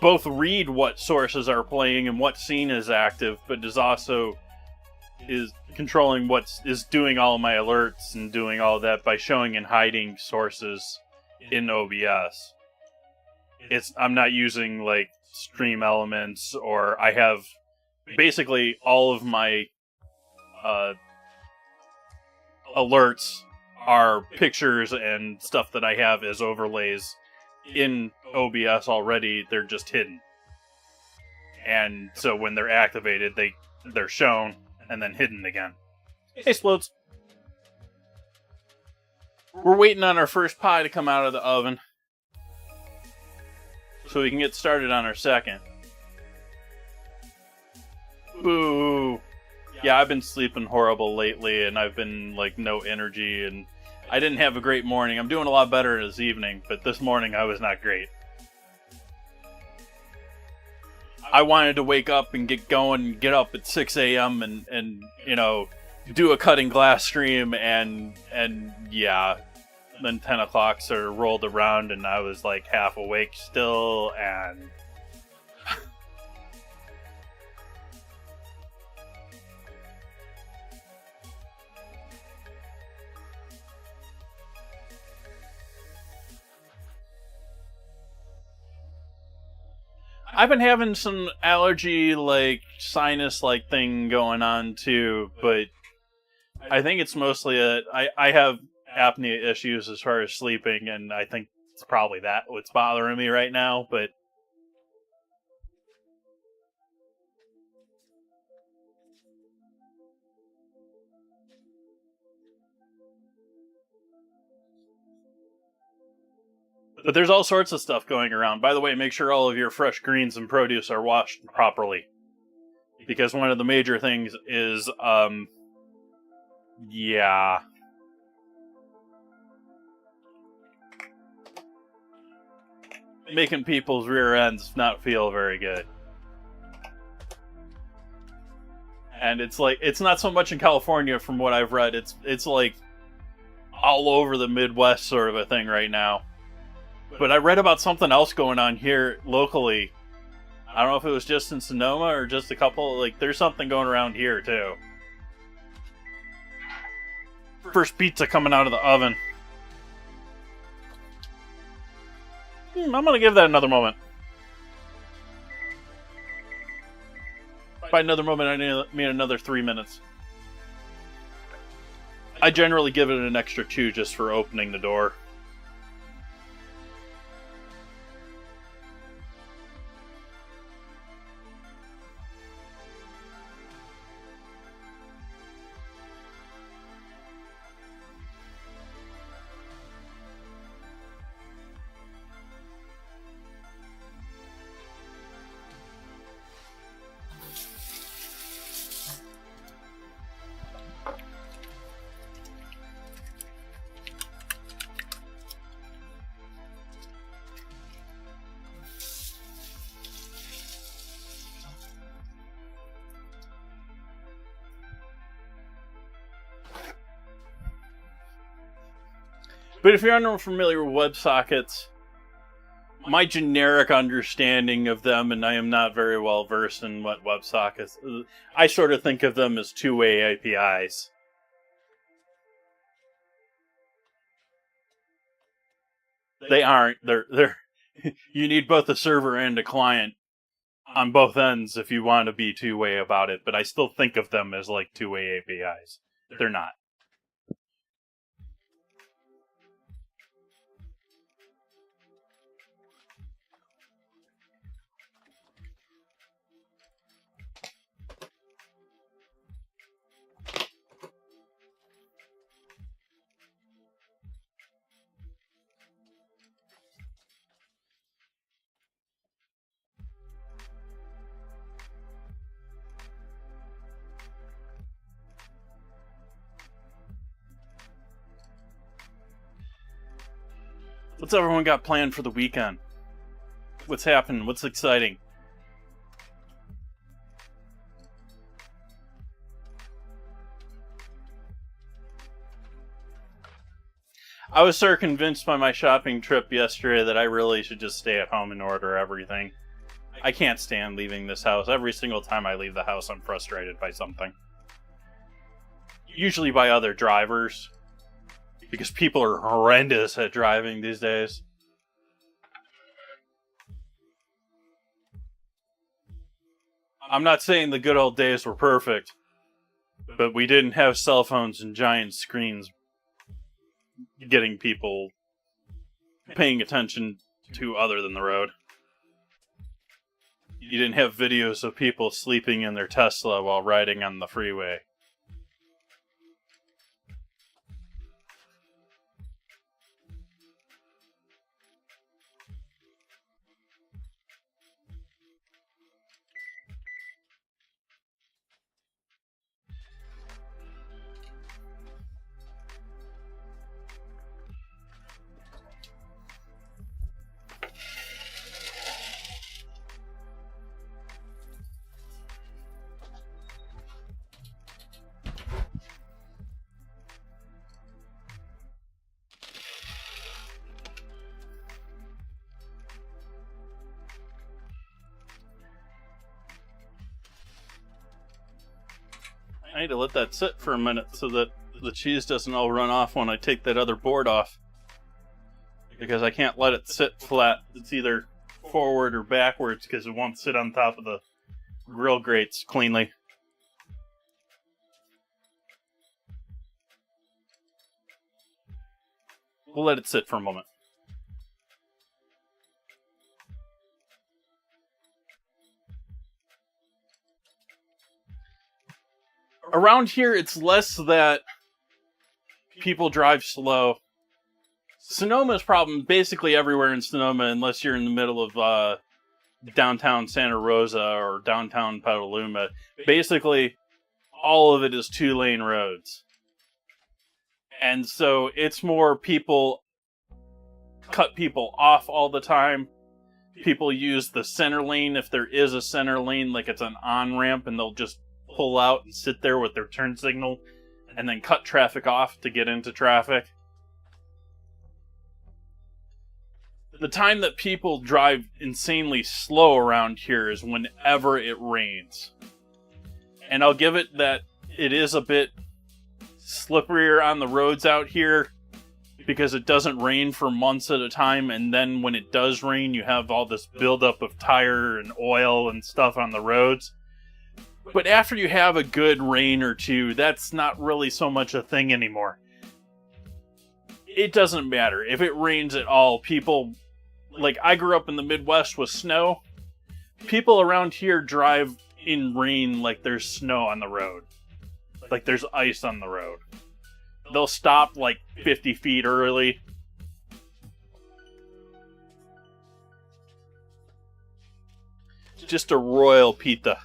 A: both read what sources are playing and what scene is active, but is controlling is doing all of my alerts and doing all of that by showing and hiding sources in OBS. I'm not using, like, stream elements, or I have basically all of my alerts are pictures and stuff that I have as overlays in OBS already. They're just hidden, and so when they're activated, they're shown and then hidden again. Hey, Splodes. We're waiting on our first pie to come out of the oven so we can get started on our second. Boo! Yeah, I've been sleeping horrible lately, and I've been, like, no energy, and I didn't have a great morning. I'm doing a lot better this evening, but this morning I was not great. I wanted to wake up and get going, and get up at 6 a.m. and you know, do a cutting glass stream, and yeah. Then 10 o'clock sort of rolled around, and I was, like, half awake still, and... I've been having some allergy, like, sinus-like thing going on, too, but I think it's mostly I have apnea issues as far as sleeping, and I think it's probably that what's bothering me right now, but... But there's all sorts of stuff going around. By the way, make sure all of your fresh greens and produce are washed properly. Because one of the major things is, yeah. Making people's rear ends not feel very good. And it's like, it's not so much in California from what I've read. It's like all over the Midwest sort of a thing right now. But I read about something else going on here locally. I don't know if it was just in Sonoma or just a couple. Like, there's something going around here, too. First pizza coming out of the oven. I'm going to give that another moment. By another moment, I mean another 3 minutes. I generally give it an extra 2 just for opening the door. But if you're unfamiliar with WebSockets, my generic understanding of them, and I am not very well versed in what WebSockets, I sort of think of them as two-way APIs. They aren't. They're you need both a server and a client on both ends if you want to be two-way about it, but I still think of them as like two-way APIs. They're not. What's everyone got planned for the weekend? What's happening? What's exciting? I was sort of convinced by my shopping trip yesterday that I really should just stay at home and order everything. I can't stand leaving this house. Every single time I leave the house, I'm frustrated by something. Usually by other drivers. Because people are horrendous at driving these days. I'm not saying the good old days were perfect, but we didn't have cell phones and giant screens getting people paying attention to other than the road. You didn't have videos of people sleeping in their Tesla while riding on the freeway. I need to let that sit for a minute so that the cheese doesn't all run off when I take that other board off. Because I can't let it sit flat. It's either forward or backwards because it won't sit on top of the grill grates cleanly. We'll let it sit for a moment. Around here, it's less that people drive slow. Sonoma's problem, basically everywhere in Sonoma, unless you're in the middle of downtown Santa Rosa or downtown Petaluma, basically all of it is 2-lane roads. And so it's more people cut people off all the time. People use the center lane if there is a center lane, like it's an on-ramp, and they'll just pull out and sit there with their turn signal and then cut traffic off to get into traffic. The time that people drive insanely slow around here is whenever it rains. And I'll give it that it is a bit slipperier on the roads out here because it doesn't rain for months at a time, and then when it does rain, you have all this buildup of tire and oil and stuff on the roads. But after you have a good rain or two, that's not really so much a thing anymore. It doesn't matter. If it rains at all, people... Like, I grew up in the Midwest with snow. People around here drive in rain like there's snow on the road. Like there's ice on the road. They'll stop like 50 feet early. Just a royal pita.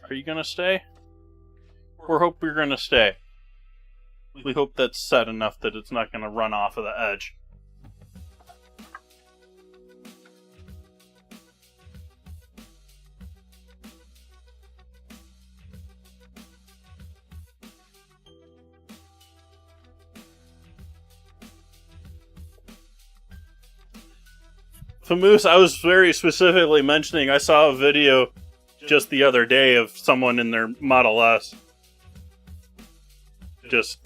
A: Are you gonna stay? We hope you're gonna stay. We hope that's set enough that it's not going to run off of the edge. Famoose, I was very specifically mentioning, I saw a video just the other day of someone in their Model S. Just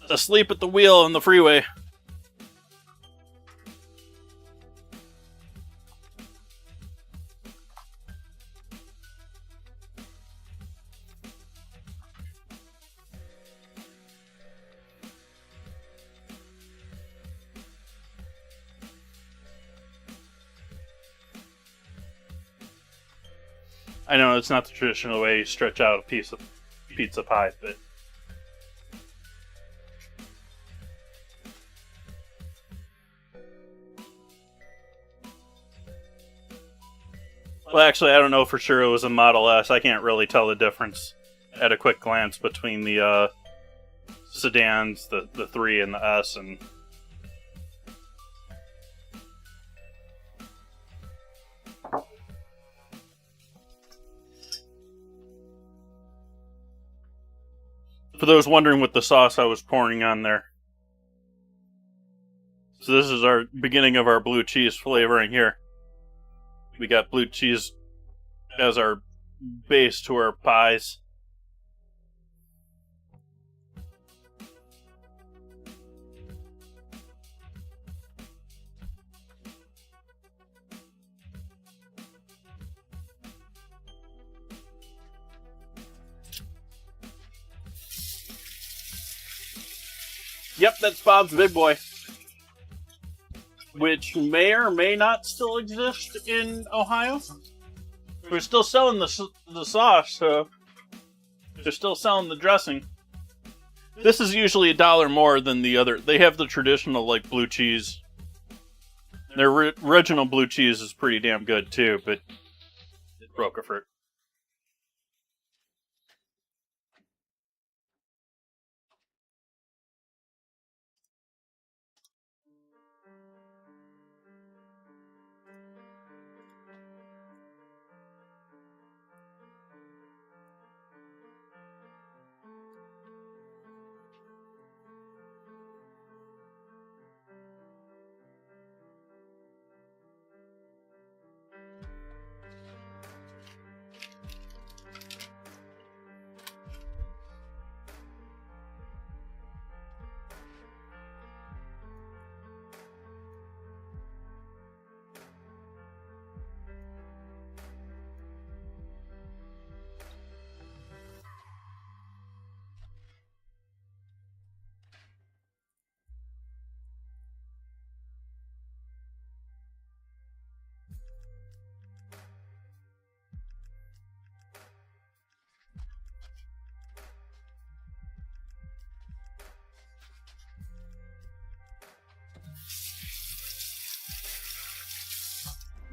A: asleep at the wheel on the freeway. I know it's not the traditional way you stretch out a piece of pizza pie, but well, actually, I don't know for sure it was a Model S. I can't really tell the difference at a quick glance between the sedans, the 3 and the S, and for those wondering what the sauce I was pouring on there. So this is our beginning of our blue cheese flavoring here. We got blue cheese as our base to our pies. Yep, that's Bob's Big Boy, which may or may not still exist in Ohio. We're still selling the sauce, so they're still selling the dressing. This is usually $1 more than the other. They have the traditional, like, blue cheese. Their original blue cheese is pretty damn good, too, but Roquefort.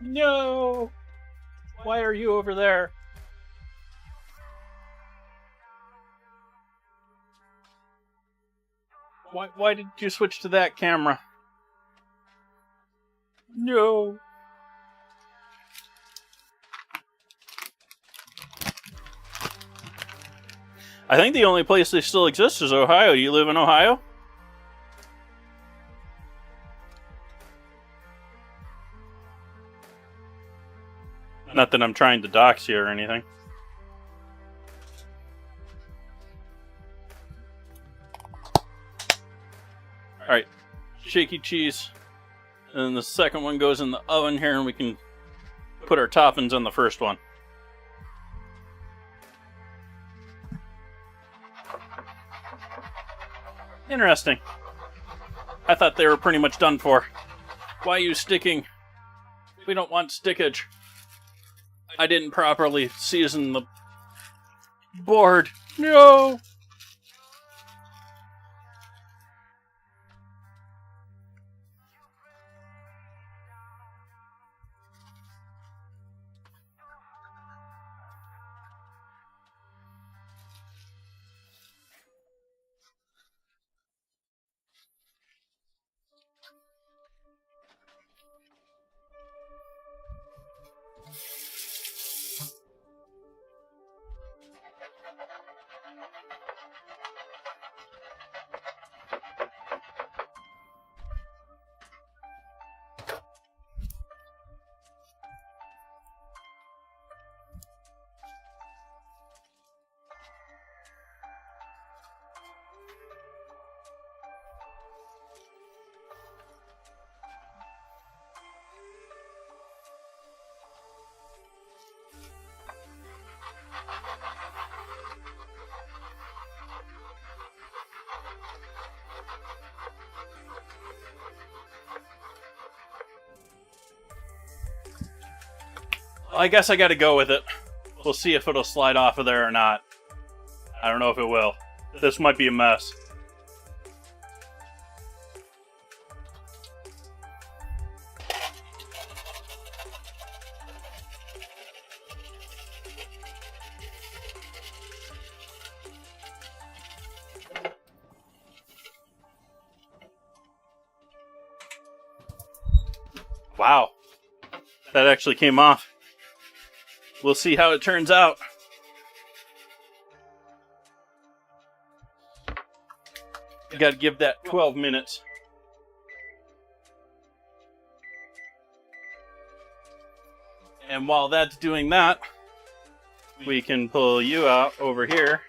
A: No! Why are you over there? Why did you switch to that camera? No! I think the only place they still exist is Ohio. You live in Ohio? Not that I'm trying to dox you or anything. Alright, shaky cheese. And then the second one goes in the oven here, and we can put our toppings on the first one. Interesting. I thought they were pretty much done for. Why are you sticking? We don't want stickage. I didn't properly season the board. No! I guess I gotta go with it. We'll see if it'll slide off of there or not. I don't know if it will. This might be a mess. Wow. That actually came off. We'll see how it turns out. You gotta give that 12 minutes. And while that's doing that, we can pull you out over here.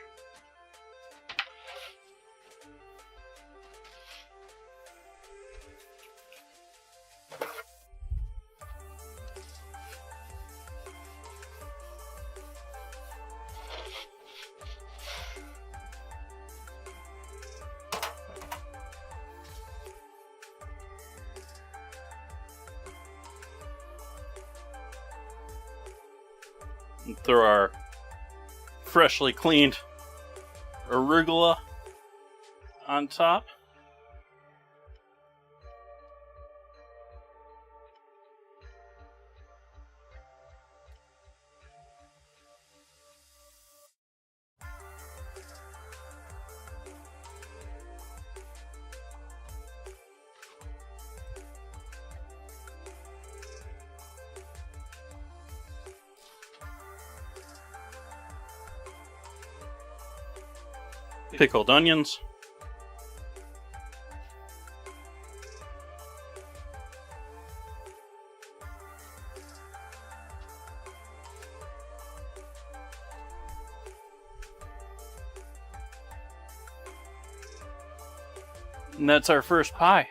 A: And throw our freshly cleaned arugula on top. Pickled onions. And that's our first pie.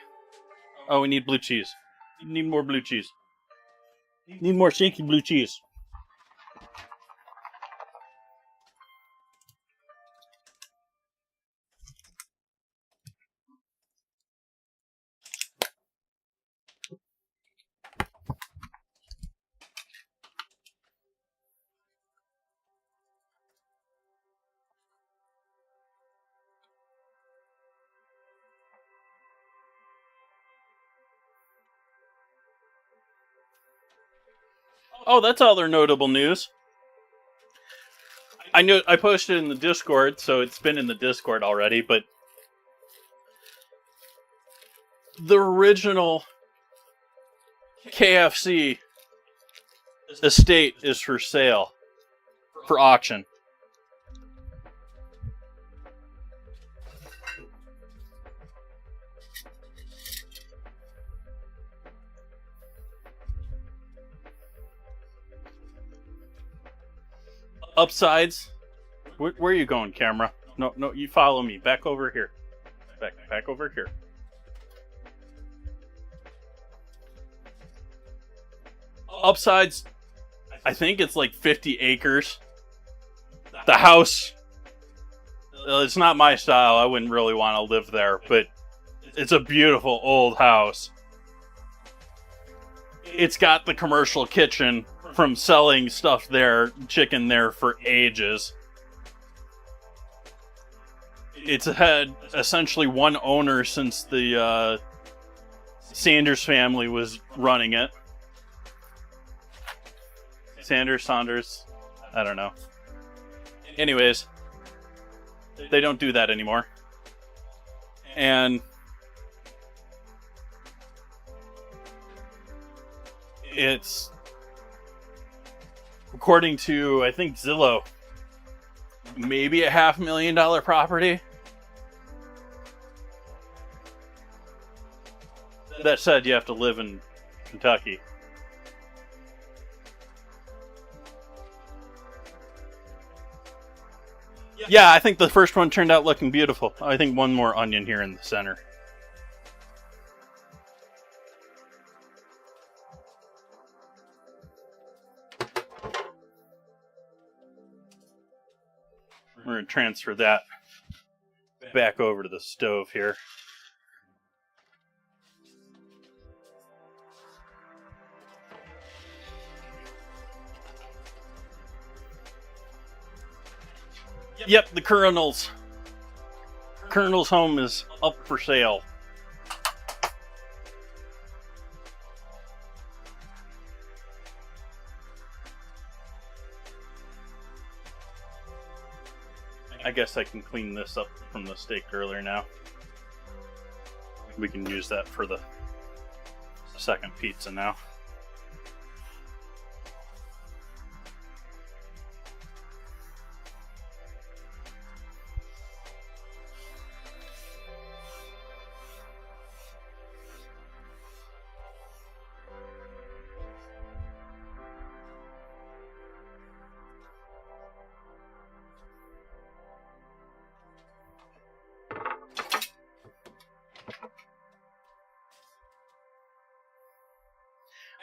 A: Oh, we need blue cheese. Need more blue cheese. Need more shaky blue cheese. Oh, that's other notable news. I know I posted in the Discord, so it's been in the Discord already, but the original KFC estate is for sale, for auction. Upsides. Where are you going, camera? No, you follow me. Back over here. Back over here. Upsides, I think it's like 50 acres. The house, it's not my style. I wouldn't really want to live there, but it's a beautiful old house. It's got the commercial kitchen from selling stuff there, chicken there for ages. It's had essentially one owner since the Sanders family was running it. Saunders, I don't know. Anyways, they don't do that anymore. And it's, according to, I think, Zillow, maybe a $500,000 property. That said, you have to live in Kentucky. Yeah, I think the first one turned out looking beautiful. I think one more onion here in the center. We're going to transfer that back over to the stove here. Yep, the Colonel's home is up for sale. I guess I can clean this up from the steak earlier now. We can use that for the second pizza now.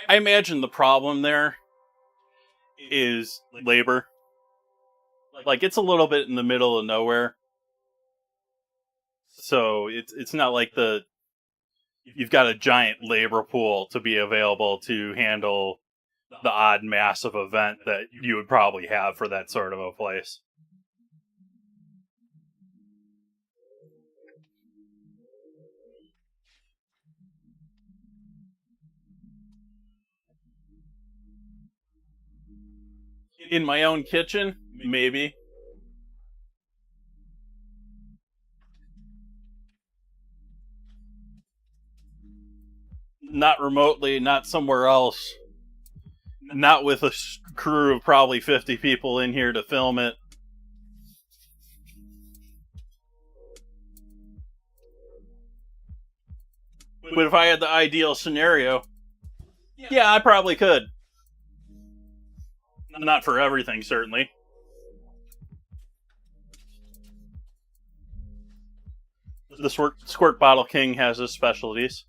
A: I imagine the problem there is labor. Like, it's a little bit in the middle of nowhere. So it's not like you've got a giant labor pool to be available to handle the odd massive event that you would probably have for that sort of a place. In my own kitchen, maybe. Not remotely, not somewhere else. Not with a crew of probably 50 people in here to film it. But if I had the ideal scenario, yeah, I probably could. Not for everything, certainly. The Squirt Bottle King has his specialties.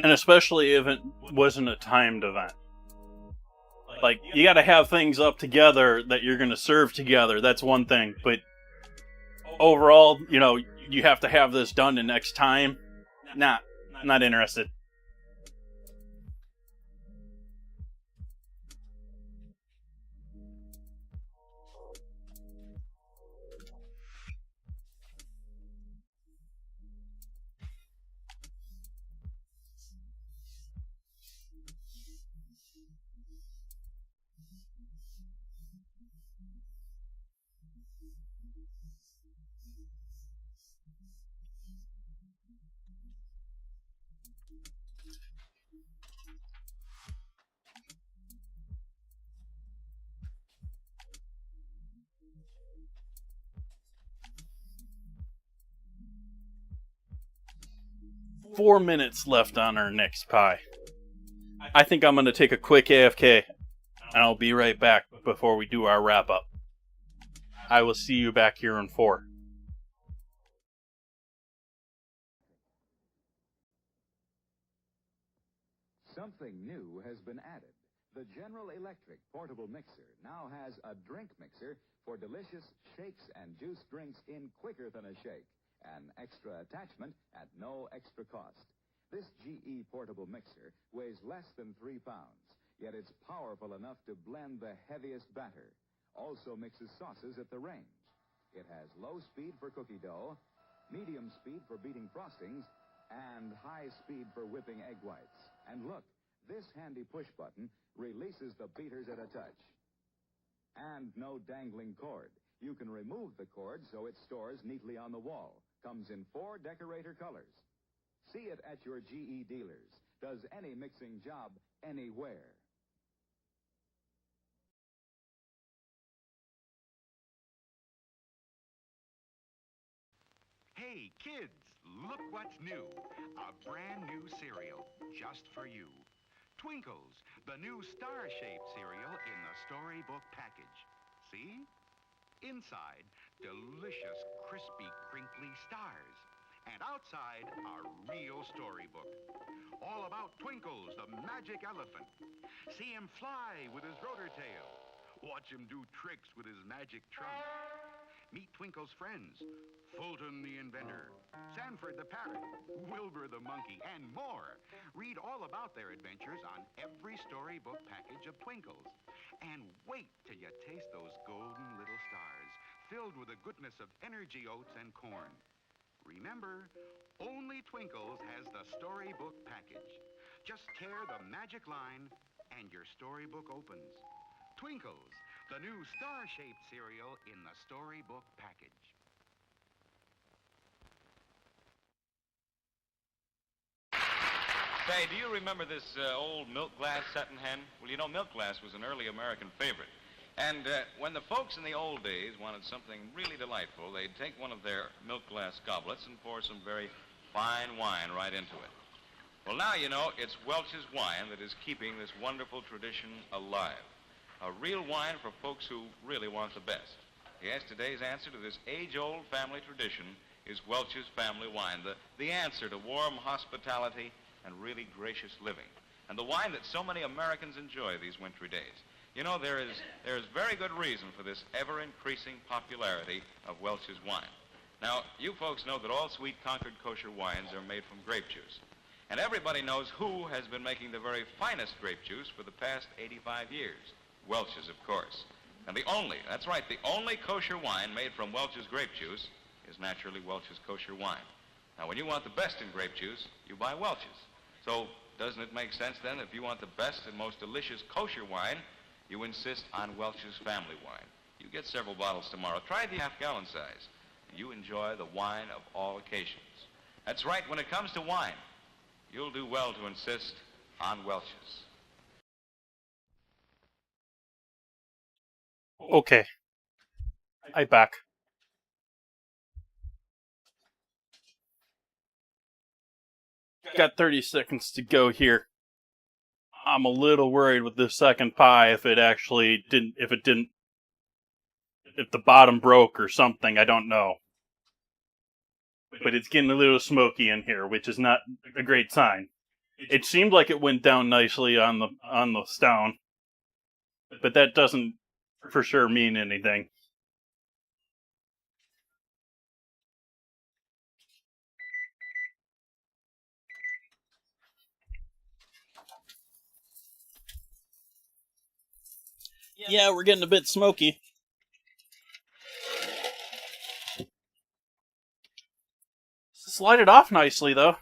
A: And especially if it wasn't a timed event. Like, you gotta have things up together that you're gonna serve together. That's one thing. But overall, you have to have this done in X time. Not interested. 4 minutes left on our next pie. I think I'm going to take a quick AFK, and I'll be right back before we do our wrap-up. I will see you back here in 4.
B: Something new has been added. The General Electric portable mixer now has a drink mixer for delicious shakes and juice drinks in quicker than a shake. An extra attachment at no extra cost. This GE portable mixer weighs less than 3 pounds, yet it's powerful enough to blend the heaviest batter. Also mixes sauces at the range. It has low speed for cookie dough, medium speed for beating frostings, and high speed for whipping egg whites. And look, this handy push button releases the beaters at a touch. And no dangling cord. You can remove the cord so it stores neatly on the wall. Comes in 4 decorator colors. See it at your GE dealers. Does any mixing job anywhere.
C: Hey, kids, look what's new. A brand new cereal just for you. Twinkles, the new star-shaped cereal in the storybook package. See? Inside, delicious, crispy, crinkly stars. And outside, a real storybook. All about Twinkles, the magic elephant. See him fly with his rotor tail. Watch him do tricks with his magic trunk. Meet Twinkle's friends, Fulton the inventor, Sanford the parrot, Wilbur the monkey, and more. Read all about their adventures on every storybook package of Twinkles. And wait till you taste those golden little stars, filled with the goodness of energy oats and corn. Remember, only Twinkles has the storybook package. Just tear the magic line and your storybook opens. Twinkles, the new star-shaped cereal in the storybook package.
D: Say, do you remember this old milk glass satin hen? Well, you know, milk glass was an early American favorite. And when the folks in the old days wanted something really delightful, they'd take one of their milk glass goblets and pour some very fine wine right into it. Well, now, you know, it's Welch's wine that is keeping this wonderful tradition alive. A real wine for folks who really want the best. Yes, today's answer to this age-old family tradition is Welch's family wine, the answer to warm hospitality and really gracious living, and the wine that so many Americans enjoy these wintry days. You know, there is very good reason for this ever-increasing popularity of Welch's wine. Now, you folks know that all sweet Concord kosher wines are made from grape juice, and everybody knows who has been making the very finest grape juice for the past 85 years. Welch's, of course. And that's right, the only kosher wine made from Welch's grape juice is naturally Welch's kosher wine. Now, when you want the best in grape juice, you buy Welch's. So, doesn't it make sense, then, if you want the best and most delicious kosher wine, you insist on Welch's family wine? You get several bottles tomorrow. Try the half-gallon size. You enjoy the wine of all occasions. That's right, when it comes to wine, you'll do well to insist on Welch's.
A: Okay. I back. Got 30 seconds to go here. I'm a little worried with this second pie if the bottom broke or something, I don't know. But it's getting a little smoky in here, which is not a great sign. It seemed like it went down nicely on the stone, but that doesn't for sure mean anything. Yeah, we're getting a bit smoky. Slide it off nicely, though.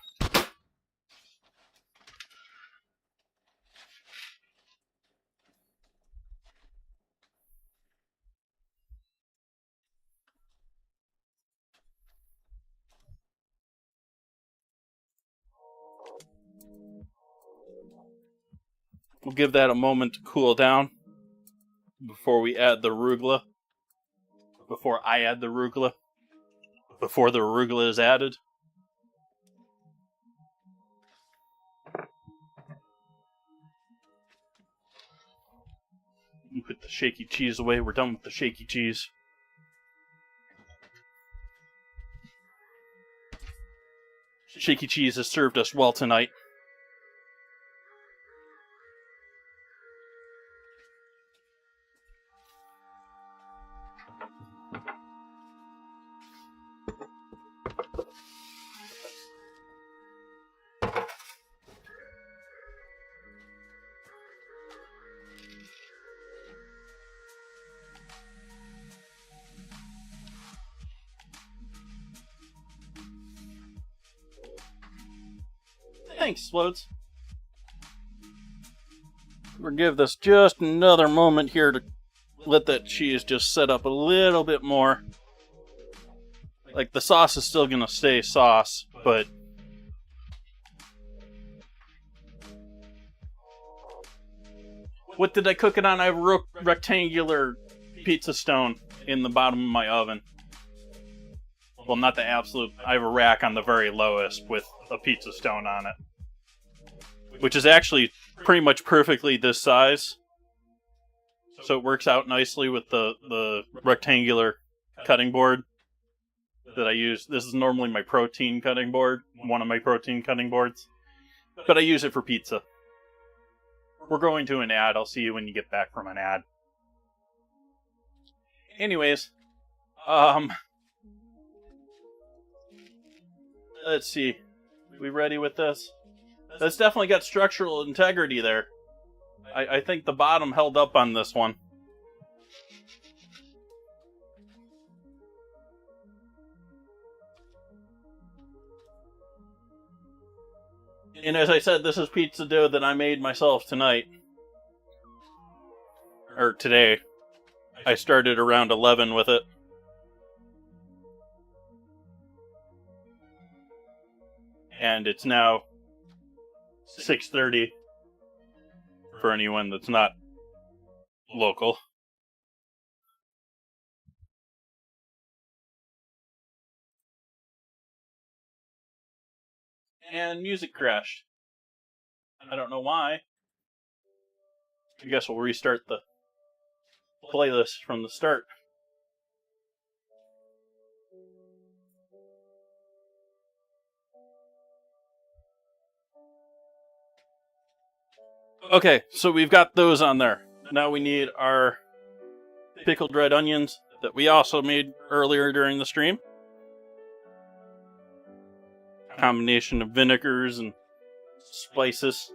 A: We'll give that a moment to cool down before we add the arugula. Before I add the arugula. Before the arugula is added. the shaky cheese away. We're done with the shaky cheese. Shaky cheese has served us well tonight. Thanks, Floats. We'll give this just another moment here to let that cheese just set up a little bit more. Like, the sauce is still gonna stay sauce, but what did I cook it on? I have a rectangular pizza stone in the bottom of my oven. Well, not the absolute. I have a rack on the very lowest with a pizza stone on it, which is actually pretty much perfectly this size. So it works out nicely with the rectangular cutting board that I use. This is normally my protein cutting board, one of my protein cutting boards, but I use it for pizza. We're going to an ad. I'll see you when you get back from an ad. Anyways, let's see. We ready with this? That's definitely got structural integrity there. I think the bottom held up on this one. And as I said, this is pizza dough that I made myself tonight. Or today. I started around 11 with it. And it's now 6:30 for anyone that's not local. And music crashed. I don't know why. I guess we'll restart the playlist from the start. Okay, so we've got those on there. Now we need our pickled red onions that we also made earlier during the stream. Combination of vinegars and spices.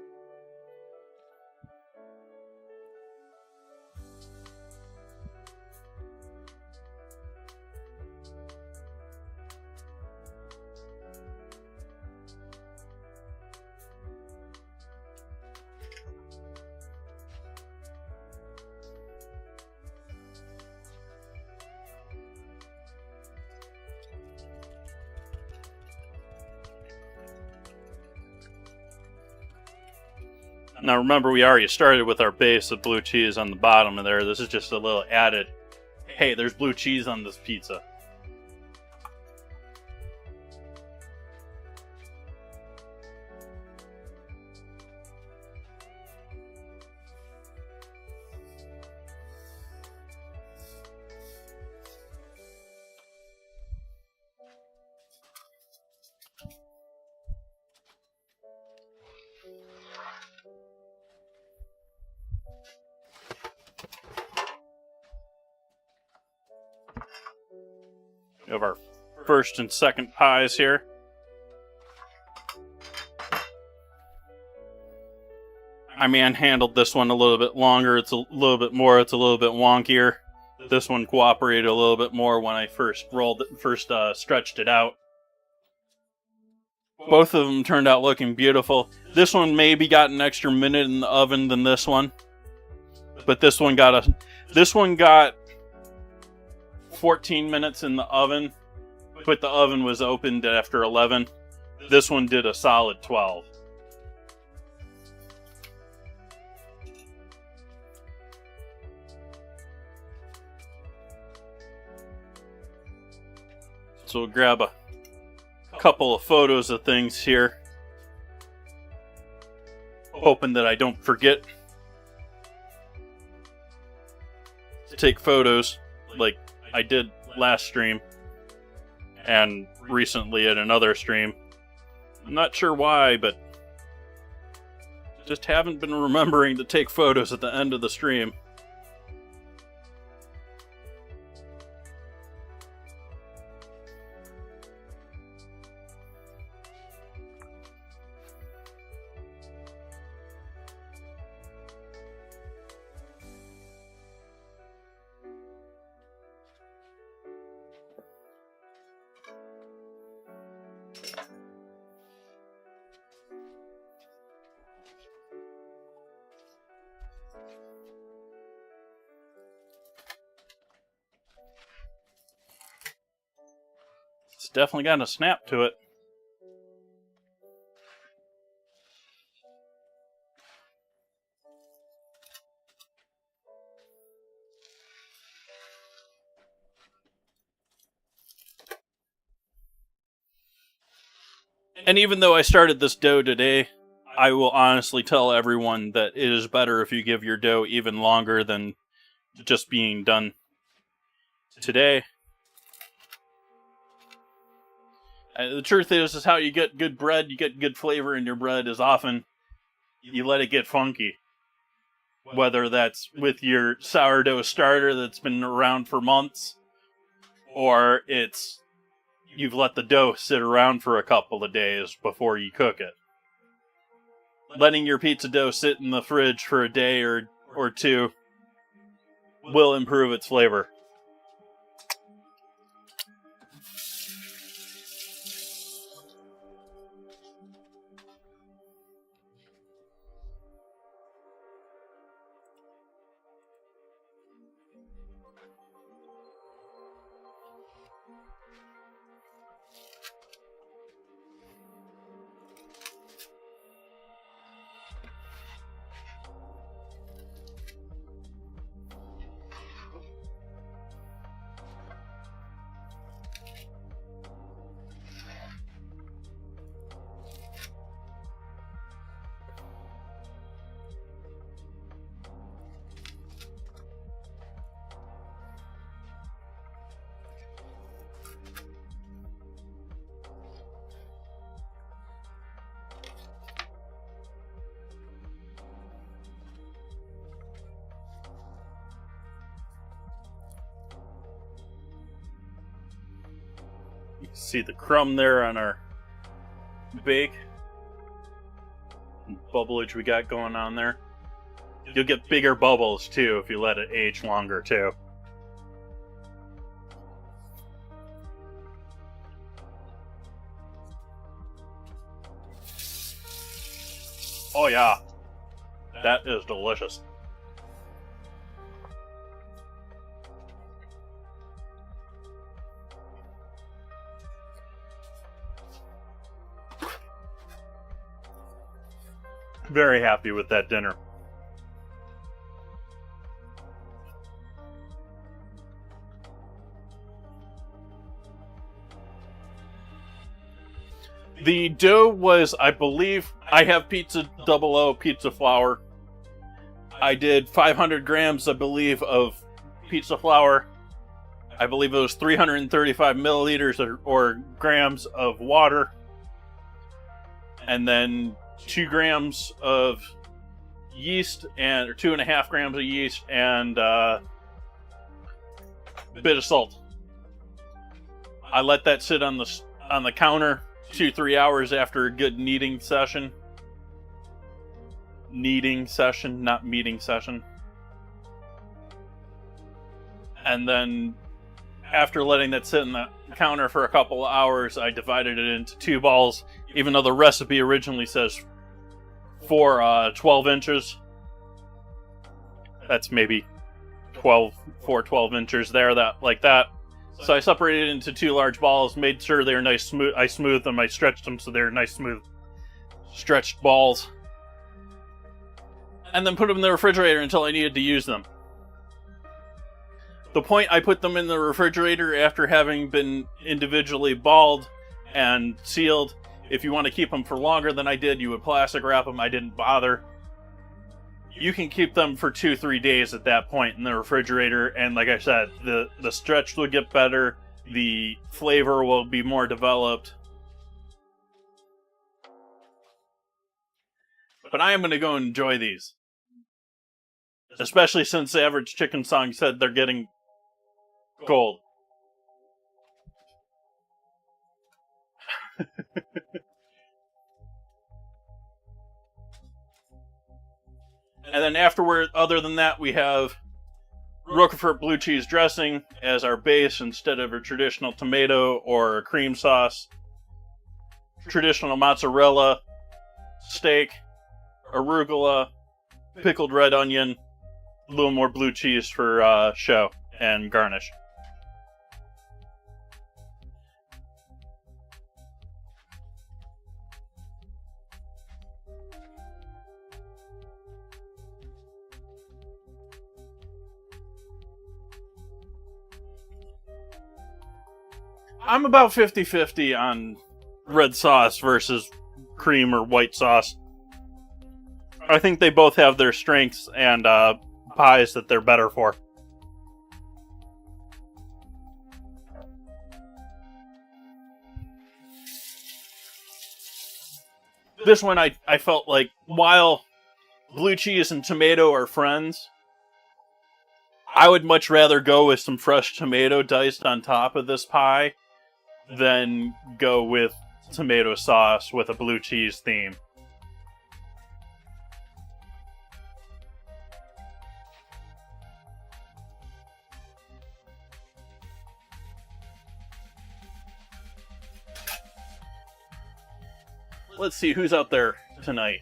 A: Now remember, we already started with our base of blue cheese on the bottom of there. This is just a little added, hey, there's blue cheese on this pizza. We have our first and second pies here. I manhandled this one a little bit longer. It's a little bit more. It's a little bit wonkier. This one cooperated a little bit more when I first stretched it out. Both of them turned out looking beautiful. This one maybe got an extra minute in the oven than this one, but this one got 14 minutes in the oven, but the oven was opened after 11. This one did a solid 12. So we'll grab a couple of photos of things here, hoping that I don't forget. take photos like I did last stream and recently at another stream. I'm not sure why, but just haven't been remembering to take photos at the end of the stream. It's definitely got a snap to it. And even though I started this dough today, I will honestly tell everyone that it is better if you give your dough even longer than just being done today. The truth is how you get good bread, you get good flavor in your bread is often you let it get funky. Whether that's with your sourdough starter that's been around for months, or it's you've let the dough sit around for a couple of days before you cook it. Letting your pizza dough sit in the fridge for a day or two will improve its flavor. You can see the crumb there on our bake. And bubblage we got going on there. You'll get bigger bubbles too if you let it age longer too. Oh yeah, that is delicious. Very happy with that dinner. The dough was, I believe, I have pizza 00 pizza flour. I did 500 grams, I believe, of pizza flour. I believe it was 335 milliliters or grams of water. And then 2 grams of yeast or 2.5 grams of yeast and a bit of salt. I let that sit on the counter 2-3 hours after a good kneading session. Kneading session, not meeting session. And then after letting that sit on the counter for a couple of hours, I divided it into 2 balls, even though the recipe originally says for 12 inches. That's maybe 12 inches there, like that. So I separated it into 2 large balls, made sure they were nice smooth. I smoothed them, I stretched them so they're nice smooth stretched balls. And then put them in the refrigerator until I needed to use them. The point I put them in the refrigerator after having been individually balled and sealed, if you want to keep them for longer than I did, you would plastic wrap them. I didn't bother. you can keep them for 2-3 days at that point in the refrigerator, and like I said, the stretch will get better, the flavor will be more developed. But I am going to go and enjoy these. Especially since the Average Chicken Song said they're getting cold. And then afterward, other than that, we have Roquefort blue cheese dressing as our base instead of a traditional tomato or a cream sauce. Traditional mozzarella, steak, arugula, pickled red onion, a little more blue cheese for show and garnish. I'm about 50-50 on red sauce versus cream or white sauce. I think they both have their strengths and pies that they're better for. This one I felt like, while blue cheese and tomato are friends, I would much rather go with some fresh tomato diced on top of this pie than go with tomato sauce with a blue cheese theme. Let's see who's out there tonight.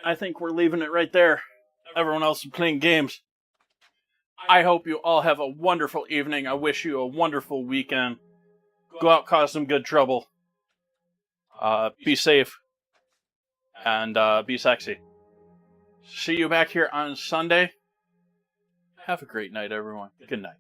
A: I think we're leaving it right there. Everyone else is playing games. I hope you all have a wonderful evening. I wish you a wonderful weekend. Go out, cause some good trouble. Be safe. And be sexy. See you back here on Sunday. Have a great night, everyone. Good night.